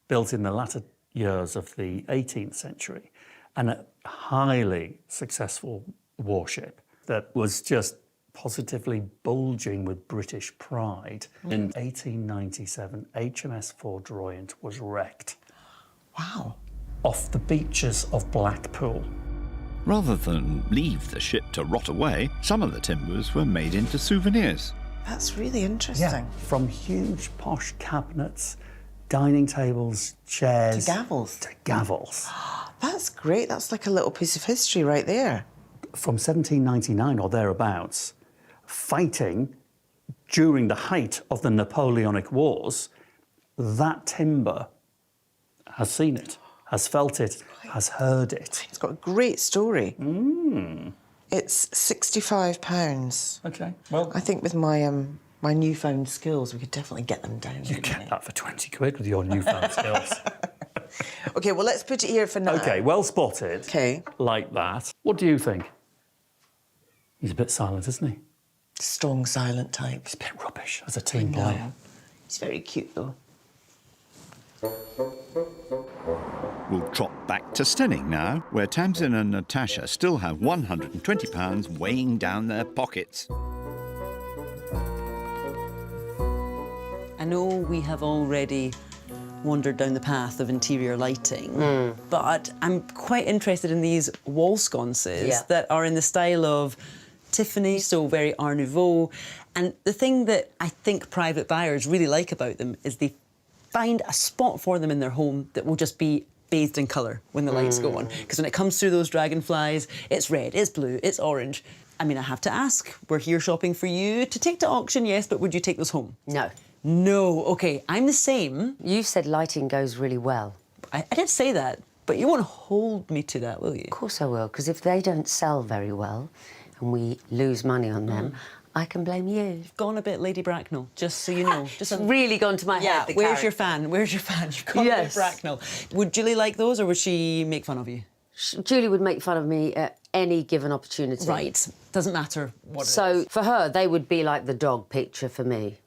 Built in the latter years of the 18th century, and a highly successful warship that was just positively bulging with British pride. In 1897, HMS Foudroyant was wrecked.
Wow.
Off the beaches of Blackpool.
Rather than leave the ship to rot away, some of the timbers were made into souvenirs.
That's really interesting.
Yeah, from huge posh cabinets, dining tables, chairs...
To gavels.
To gavels.
That's great. That's like a little piece of history right there.
From 1799 or thereabouts, fighting during the height of the Napoleonic Wars, that timber has seen it, has felt it, has heard it.
It's got a great story. It's £65.
OK, well...
I think with my my newfound skills, we could definitely get them down.
You get that for 20 quid with your newfound skills.
OK, well, let's put it here for now.
OK, well spotted.
OK.
Like that. What do you think? He's a bit silent, isn't he?
Strong, silent type.
He's a bit rubbish as a team player.
He's very cute, though.
We'll trot back to Stenning now, where Tamsin and Natasha still have £120 weighing down their pockets.
I know we have already wandered down the path of interior lighting, but I'm quite interested in these wall sconces that are in the style of Tiffany, so very Art Nouveau. And the thing that I think private buyers really like about them is they find a spot for them in their home that will just be bathed in colour when the lights go on. Because when it comes through those dragonflies, it's red, it's blue, it's orange. I mean, I have to ask, we're here shopping for you to take to auction, yes, but would you take those home?
No.
No, OK, I'm the same.
You said lighting goes really well.
I did say that, but you won't hold me to that, will you?
Of course I will, because if they don't sell very well and we lose money on them, I can blame you.
You've gone a bit Lady Bracknell, just so you know.
Just really gone to my head, the
where's your fan? Where's your fan? You've gone a bit Bracknell. Would Julie like those, or would she make fun of you?
Julie would make fun of me at any given opportunity.
Right. Doesn't matter what it is.
So for her, they would be like the dog picture for me.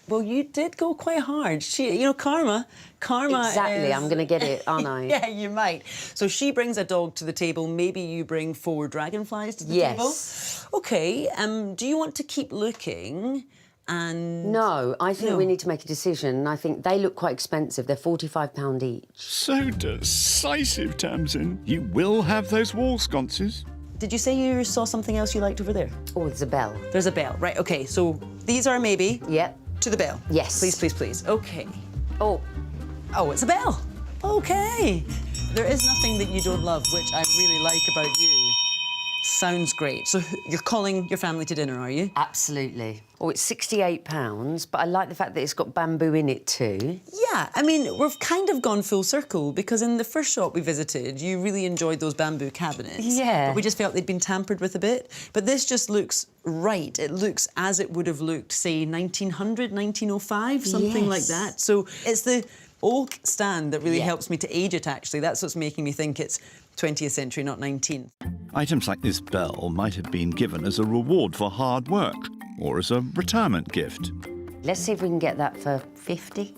Well, you did go quite hard. You know, karma.
Exactly,
is...
I'm going to get it, aren't I?
Yeah, you might. So she brings a dog to the table. Maybe you bring 4 dragonflies to the table?
Yes.
OK, do you want to keep looking and...
No, I think we need to make a decision. I think they look quite expensive. They're £45 each.
So decisive, Tamsin. You will have those wall sconces.
Did you say you saw something else you liked over there?
Oh, there's a bell.
There's a bell, right, OK. So these are maybe...
Yep.
To the bell?
Yes.
Please, please, please. OK.
Oh.
Oh, it's a bell. OK. There is nothing that you don't love, which I really like about you. Sounds great. So you're calling your family to dinner, are you?
Absolutely. Oh, it's £68, but I like the fact that it's got bamboo in it too.
Yeah, I mean, we've kind of gone full circle because in the first shop we visited, you really enjoyed those bamboo cabinets.
Yeah.
But we just felt they'd been tampered with a bit. But this just looks right. It looks as it would have looked, say, 1900, 1905, something like that. So it's the oak stand that really helps me to age it, actually. That's what's making me think it's 20th century, not 19th.
Items like this bell might have been given as a reward for hard work or as a retirement gift.
Let's see if we can get that for 50.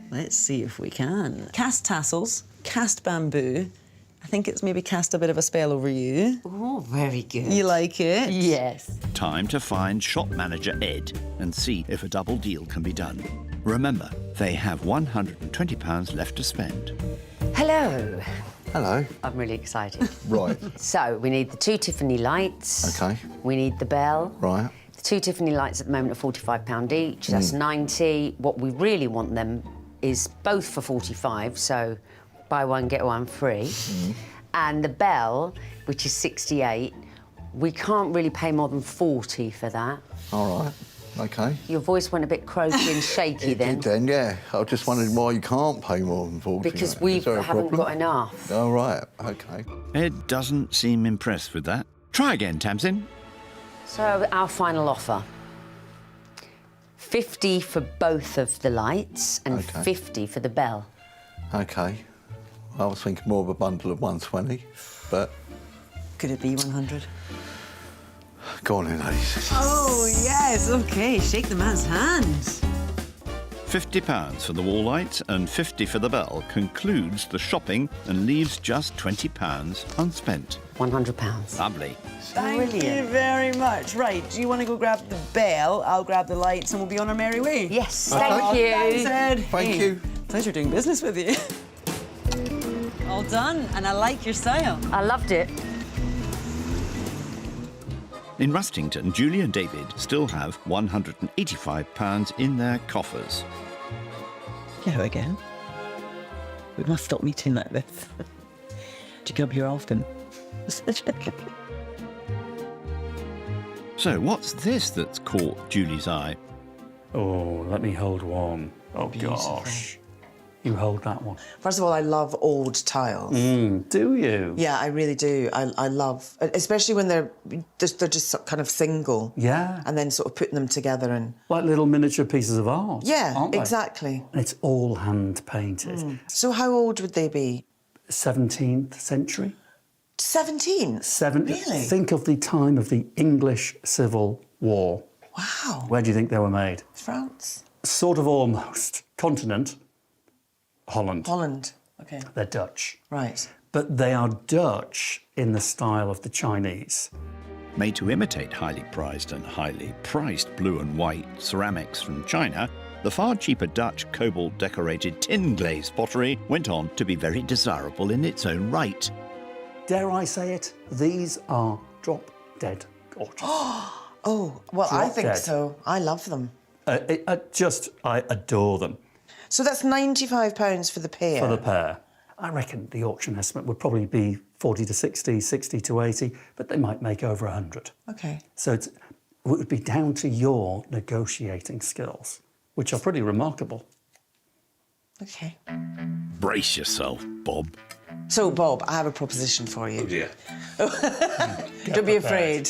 Let's see if we can. Cast tassels, cast bamboo. I think it's maybe cast a bit of a spell over you.
Oh, very good.
You like it?
Yes.
Time to find shop manager Ed and see if a double deal can be done. Remember, they have £120 left to spend.
Hello.
Hello.
I'm really excited.
Right.
So, we need the 2 Tiffany lights.
Okay.
We need the bell.
Right.
The 2 Tiffany lights at the moment are £45 each. That's 90. What we really want them is both for 45, so buy one, get one free. And the bell, which is 68, we can't really pay more than 40 for that.
All right. Okay.
Your voice went a bit croaky and shaky then.
Then, yeah. I just wondered why you can't pay more than 40.
Because
Is
we
there a
haven't
problem?
got enough.
Oh, right. Okay.
Ed doesn't seem impressed with that. Try again, Tamsin.
So, our final offer. 50 for both of the lights and 50 for the bell.
Okay. I was thinking more of a bundle of 120, but...
Could it be 100?
Go on in, Ace.
Oh, yes, OK. Shake the man's hand.
£50 for the wall lights and 50 for the bell concludes the shopping and leaves just £20 unspent.
£100.
Lovely.
Thank you very much. Right, do you want to go grab the bell? I'll grab the lights and we'll be on our merry way.
Yes, thank you.
Thanks, Ed.
Thank you.
Pleasure doing business with you. All done, and I like your style.
I loved it.
In Rustington, Julie and David still have £185 in their coffers.
Hello again. We must stop meeting like this. Do you come here often?
So what's this that's caught Julie's eye?
Oh, let me hold one. Oh, gosh. You hold that one.
First of all, I love old tiles.
Do you?
Yeah, I really do. I love, especially when they're just kind of single.
Yeah.
And then sort of putting them together and...
Like little miniature pieces of art.
Yeah,
aren't they?
exactly.
And it's all hand painted.
So how old would they be?
17th century.
17th? Really?
Think of the time of the English Civil War.
Wow.
Where do you think they were made?
France?
Sort of almost. Continent. Holland.
Holland, OK.
They're Dutch.
Right.
But they are Dutch in the style of the Chinese.
Made to imitate highly prized and highly priced blue and white ceramics from China, the far cheaper Dutch cobalt-decorated tin-glazed pottery went on to be very desirable in its own right.
Dare I say it? These are drop-dead gorgeous.
Oh, well, I think
Drop-dead.
so. I love them.
I adore them.
So that's £95 for the pair?
For the pair. I reckon the auction estimate would probably be 40 to 60, 60 to 80, but they might make over 100.
OK.
So it would be down to your negotiating skills, which are pretty remarkable.
OK.
Brace yourself, Bob.
So, Bob, I have a proposition for you.
Oh, dear.
Don't be afraid.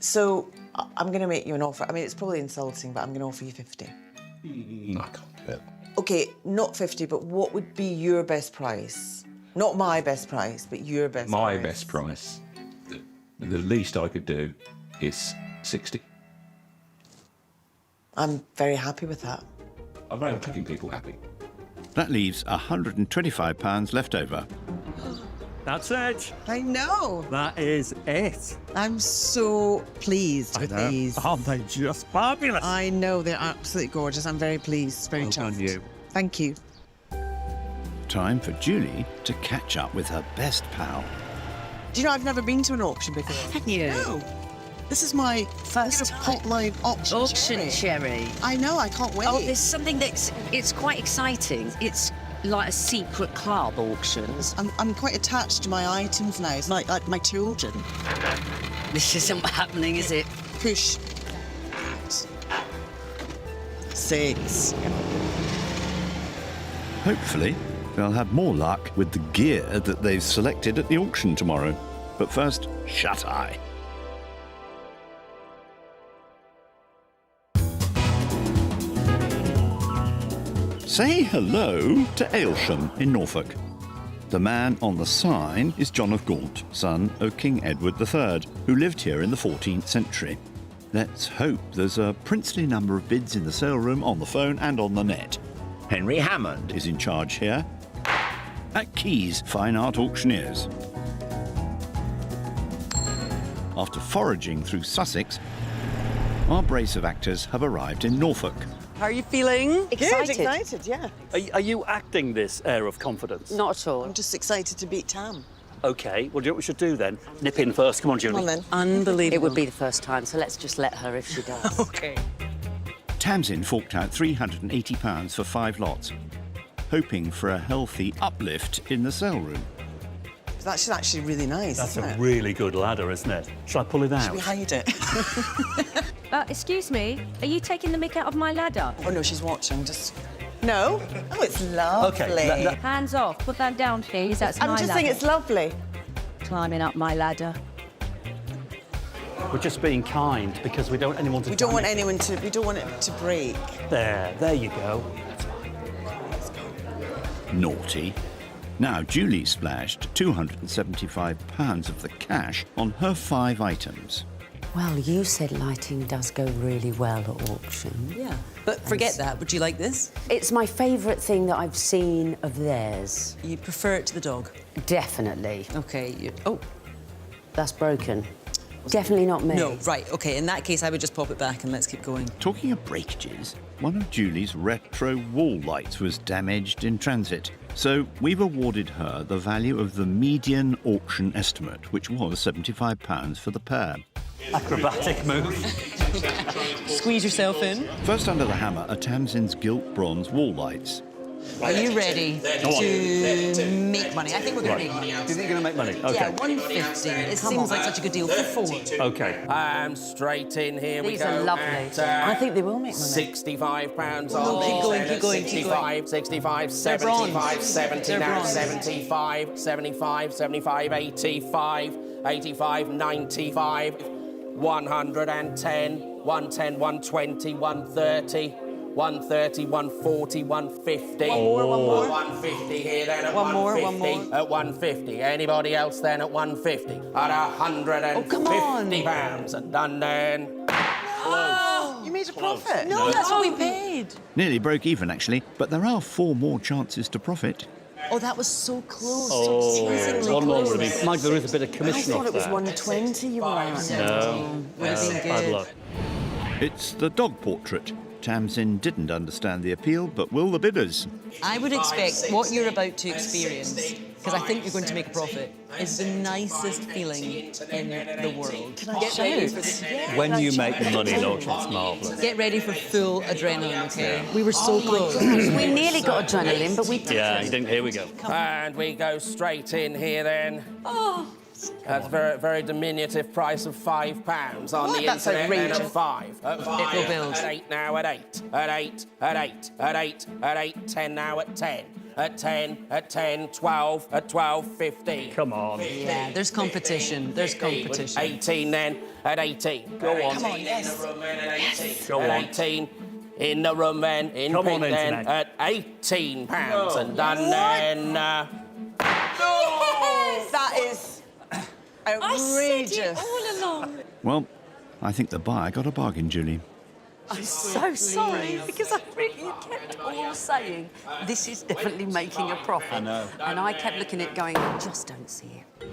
So, I'm going to make you an offer. I mean, it's probably insulting, but I'm going to offer you 50.
I can't do it.
OK, not 50, but what would be your best price? Not my best price, but your best price.
My best price. The least I could do is 60.
I'm very happy with that.
I'm very making people happy.
That leaves £125 left over.
That's it.
I know.
That is it.
I'm so pleased with these.
Aren't they just fabulous?
I know, they're absolutely gorgeous. I'm very pleased, very chuffed.
you.
Thank you.
Time for Julie to catch up with her best pal.
Do you know, I've never been to an auction before.
Have you?
No. This is my first hotline auction
cherry.
I know, I can't wait.
Oh, there's something it's quite exciting. It's like a secret club auction?
I'm quite attached to my items now. It's like my children.
This isn't happening, is it?
Push. 6.
Hopefully, they'll have more luck with the gear that they've selected at the auction tomorrow. But first, shut-eye. Say hello to Aylsham in Norfolk. The man on the sign is John of Gaunt, son of King Edward III, who lived here in the 14th century. Let's hope there's a princely number of bids in the sale room, on the phone and on the net. Henry Hammond is in charge here at Keys Fine Art Auctioneers. After foraging through Sussex, our brace of actors have arrived in Norfolk.
How are you feeling?
Excited. Good, excited, yeah.
Are you acting this air of confidence?
Not at all.
I'm just excited to beat Tam.
OK, well, do you know what we should do then? Nip in first. Come on, Julie.
Come on, then.
Unbelievable.
It would be the first time, so let's just let her if she does.
OK.
Tamsin forked out £380 for 5 lots, hoping for a healthy uplift in the sale room.
That's actually really nice,
That's
isn't
a
it?
really good ladder, isn't it? Shall I pull it out?
Should we hide it?
Excuse me, are you taking the mick out of my ladder?
Oh, no, she's watching. Just... No? Oh, it's lovely.
OK,
Hands off. Put that down, please. That's my
I'm
ladder.
just saying it's lovely.
Climbing up my ladder.
we're just being kind because we don't want anyone to.
We don't want anyone to. We don't want it to break.
There you go.
Naughty. Now, Julie splashed £275 of the cash on her 5 items.
Well, you said lighting does go really well at auction.
Yeah. But forget that. Would you like this?
It's my favourite thing that I've seen of theirs.
You prefer it to the dog?
Definitely.
OK. Oh.
That's broken. Definitely not me.
No, right. OK, in that case, I would just pop it back and let's keep going.
Talking of breakages, one of Julie's retro wall lights was damaged in transit. So we've awarded her the value of the median auction estimate, which was £75 for the pair.
Acrobatic move.
Squeeze yourself in.
First under the hammer are Tamsin's gilt bronze wall lights.
Are you ready to make money? I think we're going to make money.
Do you think you're going to make money? OK.
Yeah, 150. It seems like such a good deal for 4.
OK.
Straight in here we
These
go.
are lovely.
I think they will make money.
£65
No,
on
keep going,
these.
keep going, keep going.
65,
They're
75,
bronze.
70
They're
now,
bronze.
75, 75, 75, 85, 85, 95, 110, 110, 120, 130, 130, 140, 150.
One more.
150 here then at
One more,
150.
one more.
At 150. Anybody else then at 150? At £150. And done then.
You made a profit.
No, that's what we paid.
Nearly broke even, actually, but there are 4 more chances to profit.
Oh, that was so close.
Oh,
Teasingly
one more
close.
would have been. Mike, there is a bit of
I
commission
thought
off
it was
that.
120 you were at.
No.
Would have been
Bad
good.
luck.
It's the dog portrait. Tamsin didn't understand the appeal, but will the bidders?
I would expect what you're about to experience, because I think you're going to make a profit, is the nicest feeling in the world.
Can I
Get ready for
shout?
When you make money in auction, it's marvellous.
Get ready for full adrenaline, OK? We were so close.
We nearly got adrenaline, but we didn't.
Yeah, you didn't. Here we go.
And we go straight in here then. That's a very, very diminutive price of £5 on the
That's
internet. Then
outrageous.
at 5. At 5.
It will build.
At 8 now. At 8. At 8. At 8. At 8. At 8. 10 now. At 10. At 10. At 10. 12. At 12. 15.
Come on.
Yeah, there's competition. There's competition.
18 then. At 18.
Go on.
Come on, yes. In the room then at 18.
Go
at
on.
18. In the room then. In
Come
pink
on,
then.
internet.
At £18. And done then.
That is outrageous.
all along.
Well, I think the buyer got a bargain, Julie.
I'm so sorry because I really kept all saying this is definitely making a profit.
I know.
And I kept looking at it going, I just don't see it.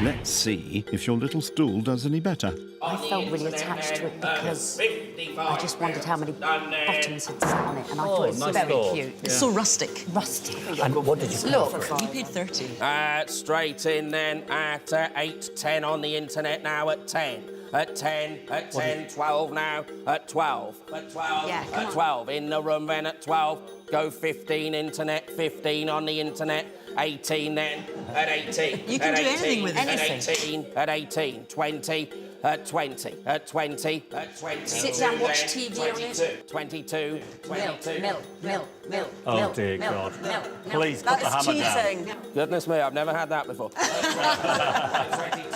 Let's see if your little stool does any better.
I felt really attached to it because I just wondered how many buttons had sat on it, and I thought it was
nice
very
thought.
cute.
It's so rustic.
Rustic.
And what did you pay
Look,
for it?
You paid 30.
Straight in then at 8, 10 on the internet now at 10. at 10, at 10, 12 now, at 12, at 12,
Yeah, come
at
on.
12, in the room then at 12, go 15 internet, 15 on the internet, 18 then, at 18.
You can
at
do
18,
anything with it.
At 18, at 18, 20, at 20, at 20, at 20.
Sit down, watch
then,
TV on it.
22, 22.
Milk.
Oh, dear God. Please put the hammer down.
Goodness me, I've never had that before.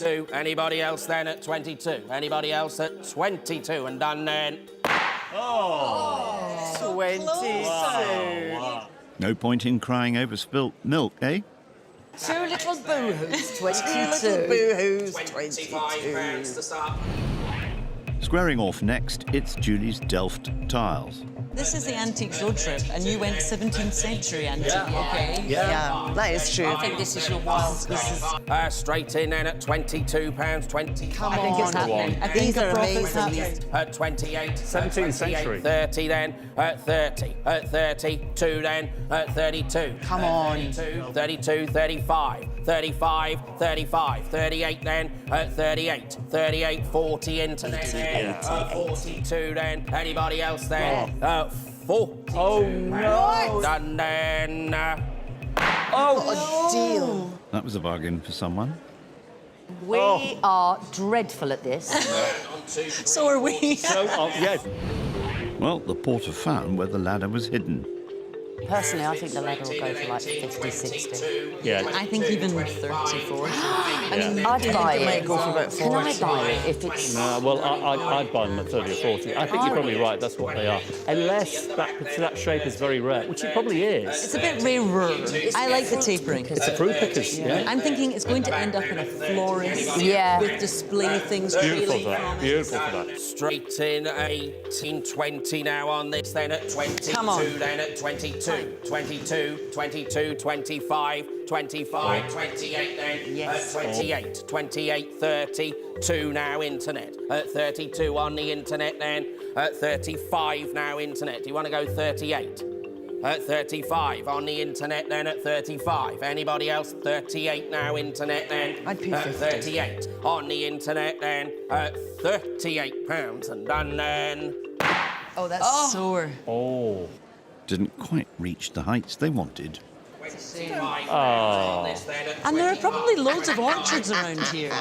22. Anybody else then at 22? Anybody else at 22? And done then.
Oh.
22.
Wow.
No point in crying over spilt milk, eh?
Two little boo-hoos, 22.
Two little boo-hoos,
25 pounds to
22.
start.
Squaring off next, it's Julie's Delft tiles.
This is the Antiques Road trip, and you went 17th century antique, okay?
Yeah, that is true.
I think this is your wild. This is.
Straight in then at £22, 20.
Come
I think it's happening.
I think
These
the
are
profit's
amazing.
happening.
At 28.
17th century.
30 then, at 30. At 32 then, at 32.
Come on.
32, 35. 35, 35. 38 then, at 38. 38, 40 internet then. 42 then. Anybody else then? 42.
Oh, no.
Done then.
Oh, a deal.
That was a bargain for someone.
We are dreadful at this.
So are we.
So, yes.
Well, the porter found where the ladder was hidden.
Personally, I think the ladder will go for like 50, 60.
Yeah.
I think even 30, 40.
I'd buy
it
it.
might go for about 40.
Can I buy it if it's...
No, well, I'd buy them at 30 or 40. I think you're probably right, that's what they are. Unless that shape is very rare, which it probably is.
It's a bit rarer. I like the tapering.
It's a fruit pickers, yeah.
I'm thinking it's going to end up in a florist with display things.
Beautiful
really
for that.
promised.
Beautiful for that.
Straight in 18, 20 now on this, then at 22,
Come on.
then at 22, 22, 22, 25, 25, 28 then,
Yes.
at 28, 28, 30, 2 now internet, at 32 on the internet then, at 35 now internet. Do you want to go 38? At 35 on the internet then, at 35. Anybody else? 38 now internet then,
I'd pay
at
50.
38 on the internet then, at £38 and done then.
Oh, that's sore.
Oh.
Didn't quite reach the heights they wanted.
Oh.
And there are probably loads of orchards around here.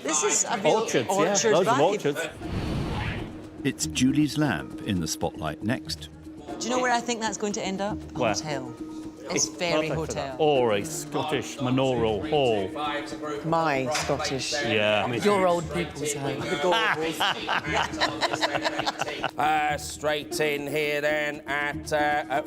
This is a real
Orchards,
orchard
yeah. Loads of
vibe.
orchards.
It's Julie's lamp in the spotlight next.
Do you know where I think that's going to end up? A
Where?
hotel. It's very
perfect for that.
hotel.
Or a Scottish manorial hall.
My Scottish.
Yeah. I mean,
Your old people's home.
Straight in here then at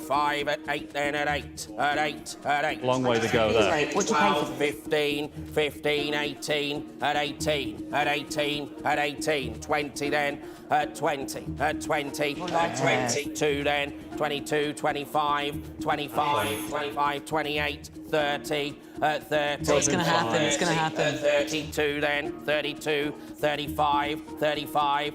5, at 8 then, at 8, at 8, at 8.
long way to go there.
What do you pay for?
15, 15, 18, at 18, at 18, at 18, 20 then, at 20, at 20, at 22 then, 22, 25, 25, 25, 28, 30, at 30.
Oh, it's going to happen, it's going to happen.
At 32 then, 32, 35, 35,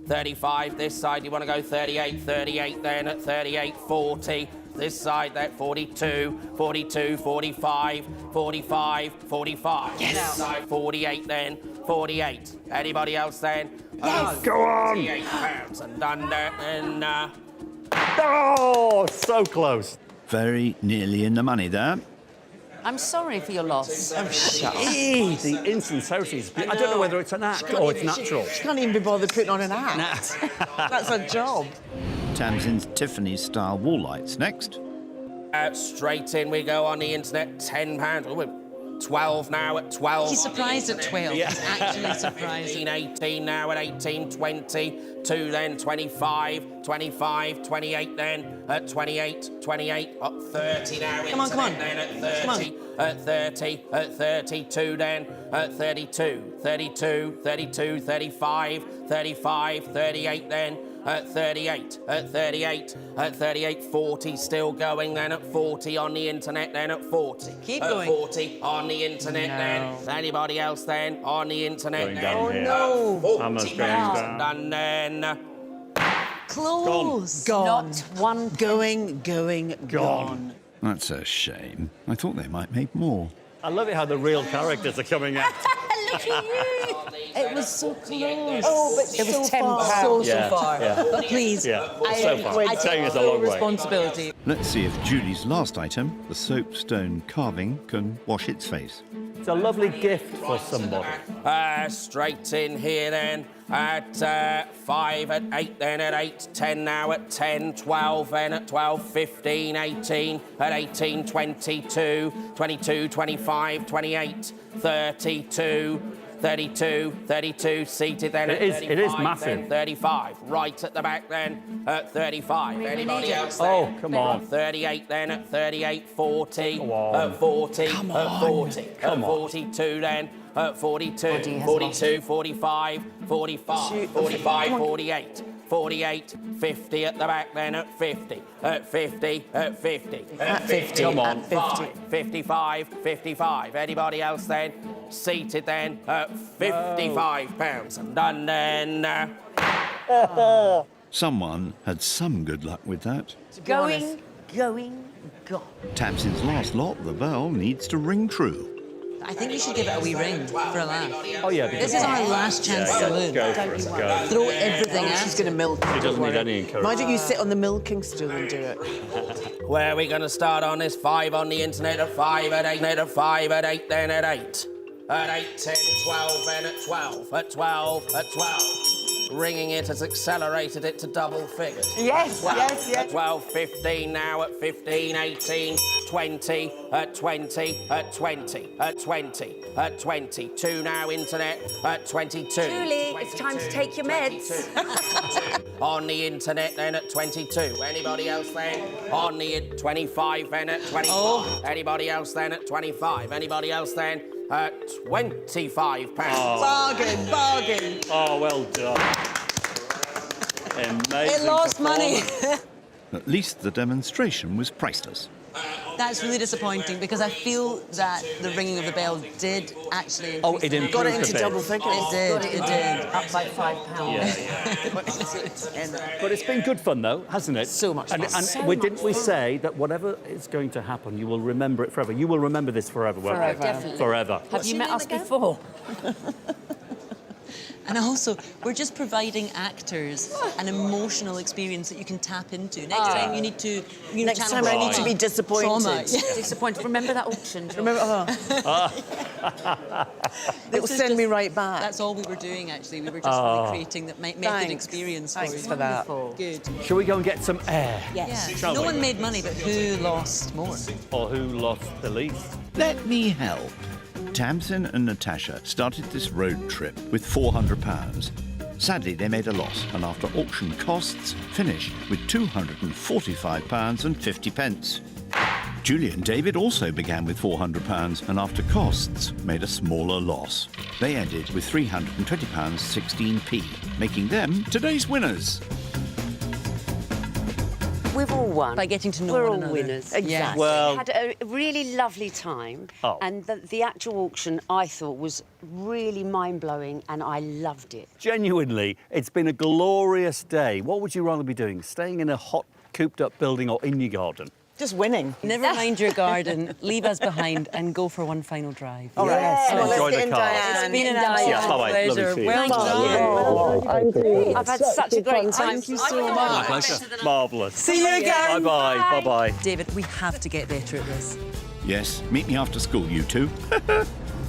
35. This side, you want to go 38, 38 then, at 38, 40. This side, that 42, 42, 45, 45, 45. Yes. This side, 48 then, 48. Anybody else then?
Yes. Go on.
£48 and done that and
Oh, so close.
Very nearly in the money there.
I'm sorry for your loss.
Oh, shut up.
The insincerity is... I don't know whether it's an act or it's natural.
She can't even be bothered putting on an act. That's a job.
Tamsin's Tiffany-style wall lights next.
straight in we go on the internet. £10. Oh, we're 12 now at 12.
He's surprised at 12.
Yeah.
He's actually surprised.
18 now at 18, 20, 2 then, 25, 25, 28 then, at 28, 28, up 30 now.
Come on, come on.
Then at 30, at 30, at 32 then, at 32, 32, 32, 35, 35, 38 then, at 38, at 38, at 38, 40 still going then, at 40 on the internet then, at 40.
Keep
at
going.
40 on the internet then. Anybody else then on the internet
Going
then?
down here.
No.
40
Hammer's going
pounds
down.
done then.
Close.
Gone.
Not one.
Gone.
That's a shame. I thought they might make more.
I love it how the real characters are coming out.
Look at you.
It was so close.
Oh, but
it was
so
£10.
far.
Yeah,
So far.
yeah.
But please,
Yeah, so far.
I
Taking
take
us a long
full
way.
responsibility.
Let's see if Julie's last item, the soapstone carving, can wash its face.
It's a lovely gift for somebody.
Straight in here then. At 5, at 8, then at 8, 10 now at 10, 12, then at 12, 15, 18, at 18, 22, 22, 25, 28, 32, 32, 32, seated then at 35.
It is massive.
Then 35, right at the back then at 35. Anybody else then?
Oh, come on.
38 then at 38, 40,
Come on.
at 40,
Come
at
on.
40,
Come
at
on.
42 then. At 42, 42, 45, 45, 45, 48, 48, 50 at the back then at 50, at 50, at 50, at 50,
Come on.
55, 55. Anybody else then? Seated then at £55. And done then.
Someone had some good luck with that.
Going, gone.
Tamsin's last lot, the bell, needs to ring true.
I think you should give it a wee ring for a laugh.
Oh, yeah.
This is our last chance to win.
Go for it. Go.
Throw everything at
She's going to milk it.
She doesn't
don't
need
worry.
any encouragement.
Why don't you sit on the milking stool and do it?
Where are we going to start on this? 5 on the internet at 5, at 8, at 5, at 8, then at 8. At 8, 10, 12, then at 12, at 12, at 12. Ringing it has accelerated it to double figures.
Yes,
12,
yes, yes.
At 12, 15 now, at 15, 18, 20, at 20, at 20, at 20, at 22 now, internet, at 22.
Julie, it's time to take your meds.
On the internet then at 22. Anybody else then? On the 25 then at 25.
Oh.
Anybody else then at 25? Anybody else then at £25?
Bargain, bargain.
Oh, well done. Amazing.
It lost money.
At least the demonstration was priceless.
That's really disappointing because I feel that the ringing of the bell did actually.
Oh, it improved
Got it
a
into
bit.
double figures.
It did.
Up by £5.
But it's been good fun, though, hasn't it?
So much fun.
And
So
didn't
much
we
fun.
say that whatever is going to happen, you will remember it forever? You will remember this forever, won't you?
Definitely.
Forever.
Have you met us before?
And also, we're just providing actors an emotional experience that you can tap into. Next time you need to.
Next
channel
time I need to
trauma.
be disappointed.
Trauma.
Disappointed. Remember that auction? George?
Remember, it will send me right back.
That's all we were doing, actually. We were just recreating that method
Thanks.
experience for
Thanks
you.
for that.
Good.
Shall we go and get some air?
Yes.
Shall
No
we?
one made money, but who lost more?
Or who lost the least?
Let me help. Tamsin and Natasha started this road trip with £400. Sadly, they made a loss, and after auction costs, finished with £245.50. Julie and David also began with £400, and after costs, made a smaller loss. They ended with £320.16p, making them today's winners.
We've all won.
By getting to know
We're
one
all
another.
winners.
Exactly.
Yeah.
Well-
Had a really lovely time.
Oh.
And the actual auction, I thought, was really mind-blowing and I loved it.
Genuinely, it's been a glorious day. What would you rather be doing? Staying in a hot, cooped-up building or in your garden?
Just winning.
Never mind your garden, leave us behind and go for one final drive.
All right.
Yes.
Well,
Enjoy
let's
the
get in,
car.
Diane.
It's been an
Diane.
absolute
Yeah, bye-bye. Lovely
pleasure.
to see you.
Well done.
I've had such a great time.
Thank you so much.
Marvellous.
See you again.
Bye-bye. Bye-bye.
David, we have to get better at this.
Yes, meet me after school, you two.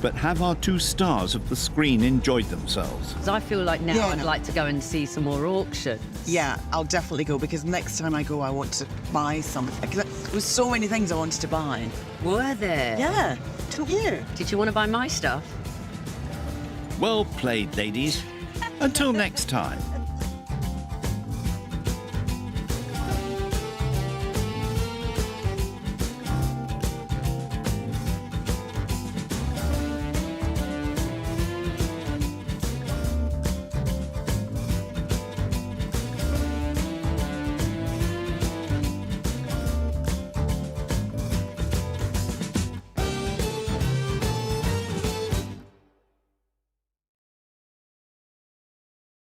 But have our two stars of the screen enjoyed themselves?
I feel like now I'd like to go and see some more auctions.
Yeah, I'll definitely go because next time I go, I want to buy something. There was so many things I wanted to buy.
Were there?
Yeah, don't you?
Did you want to buy my stuff?
Well played, ladies. Until next time.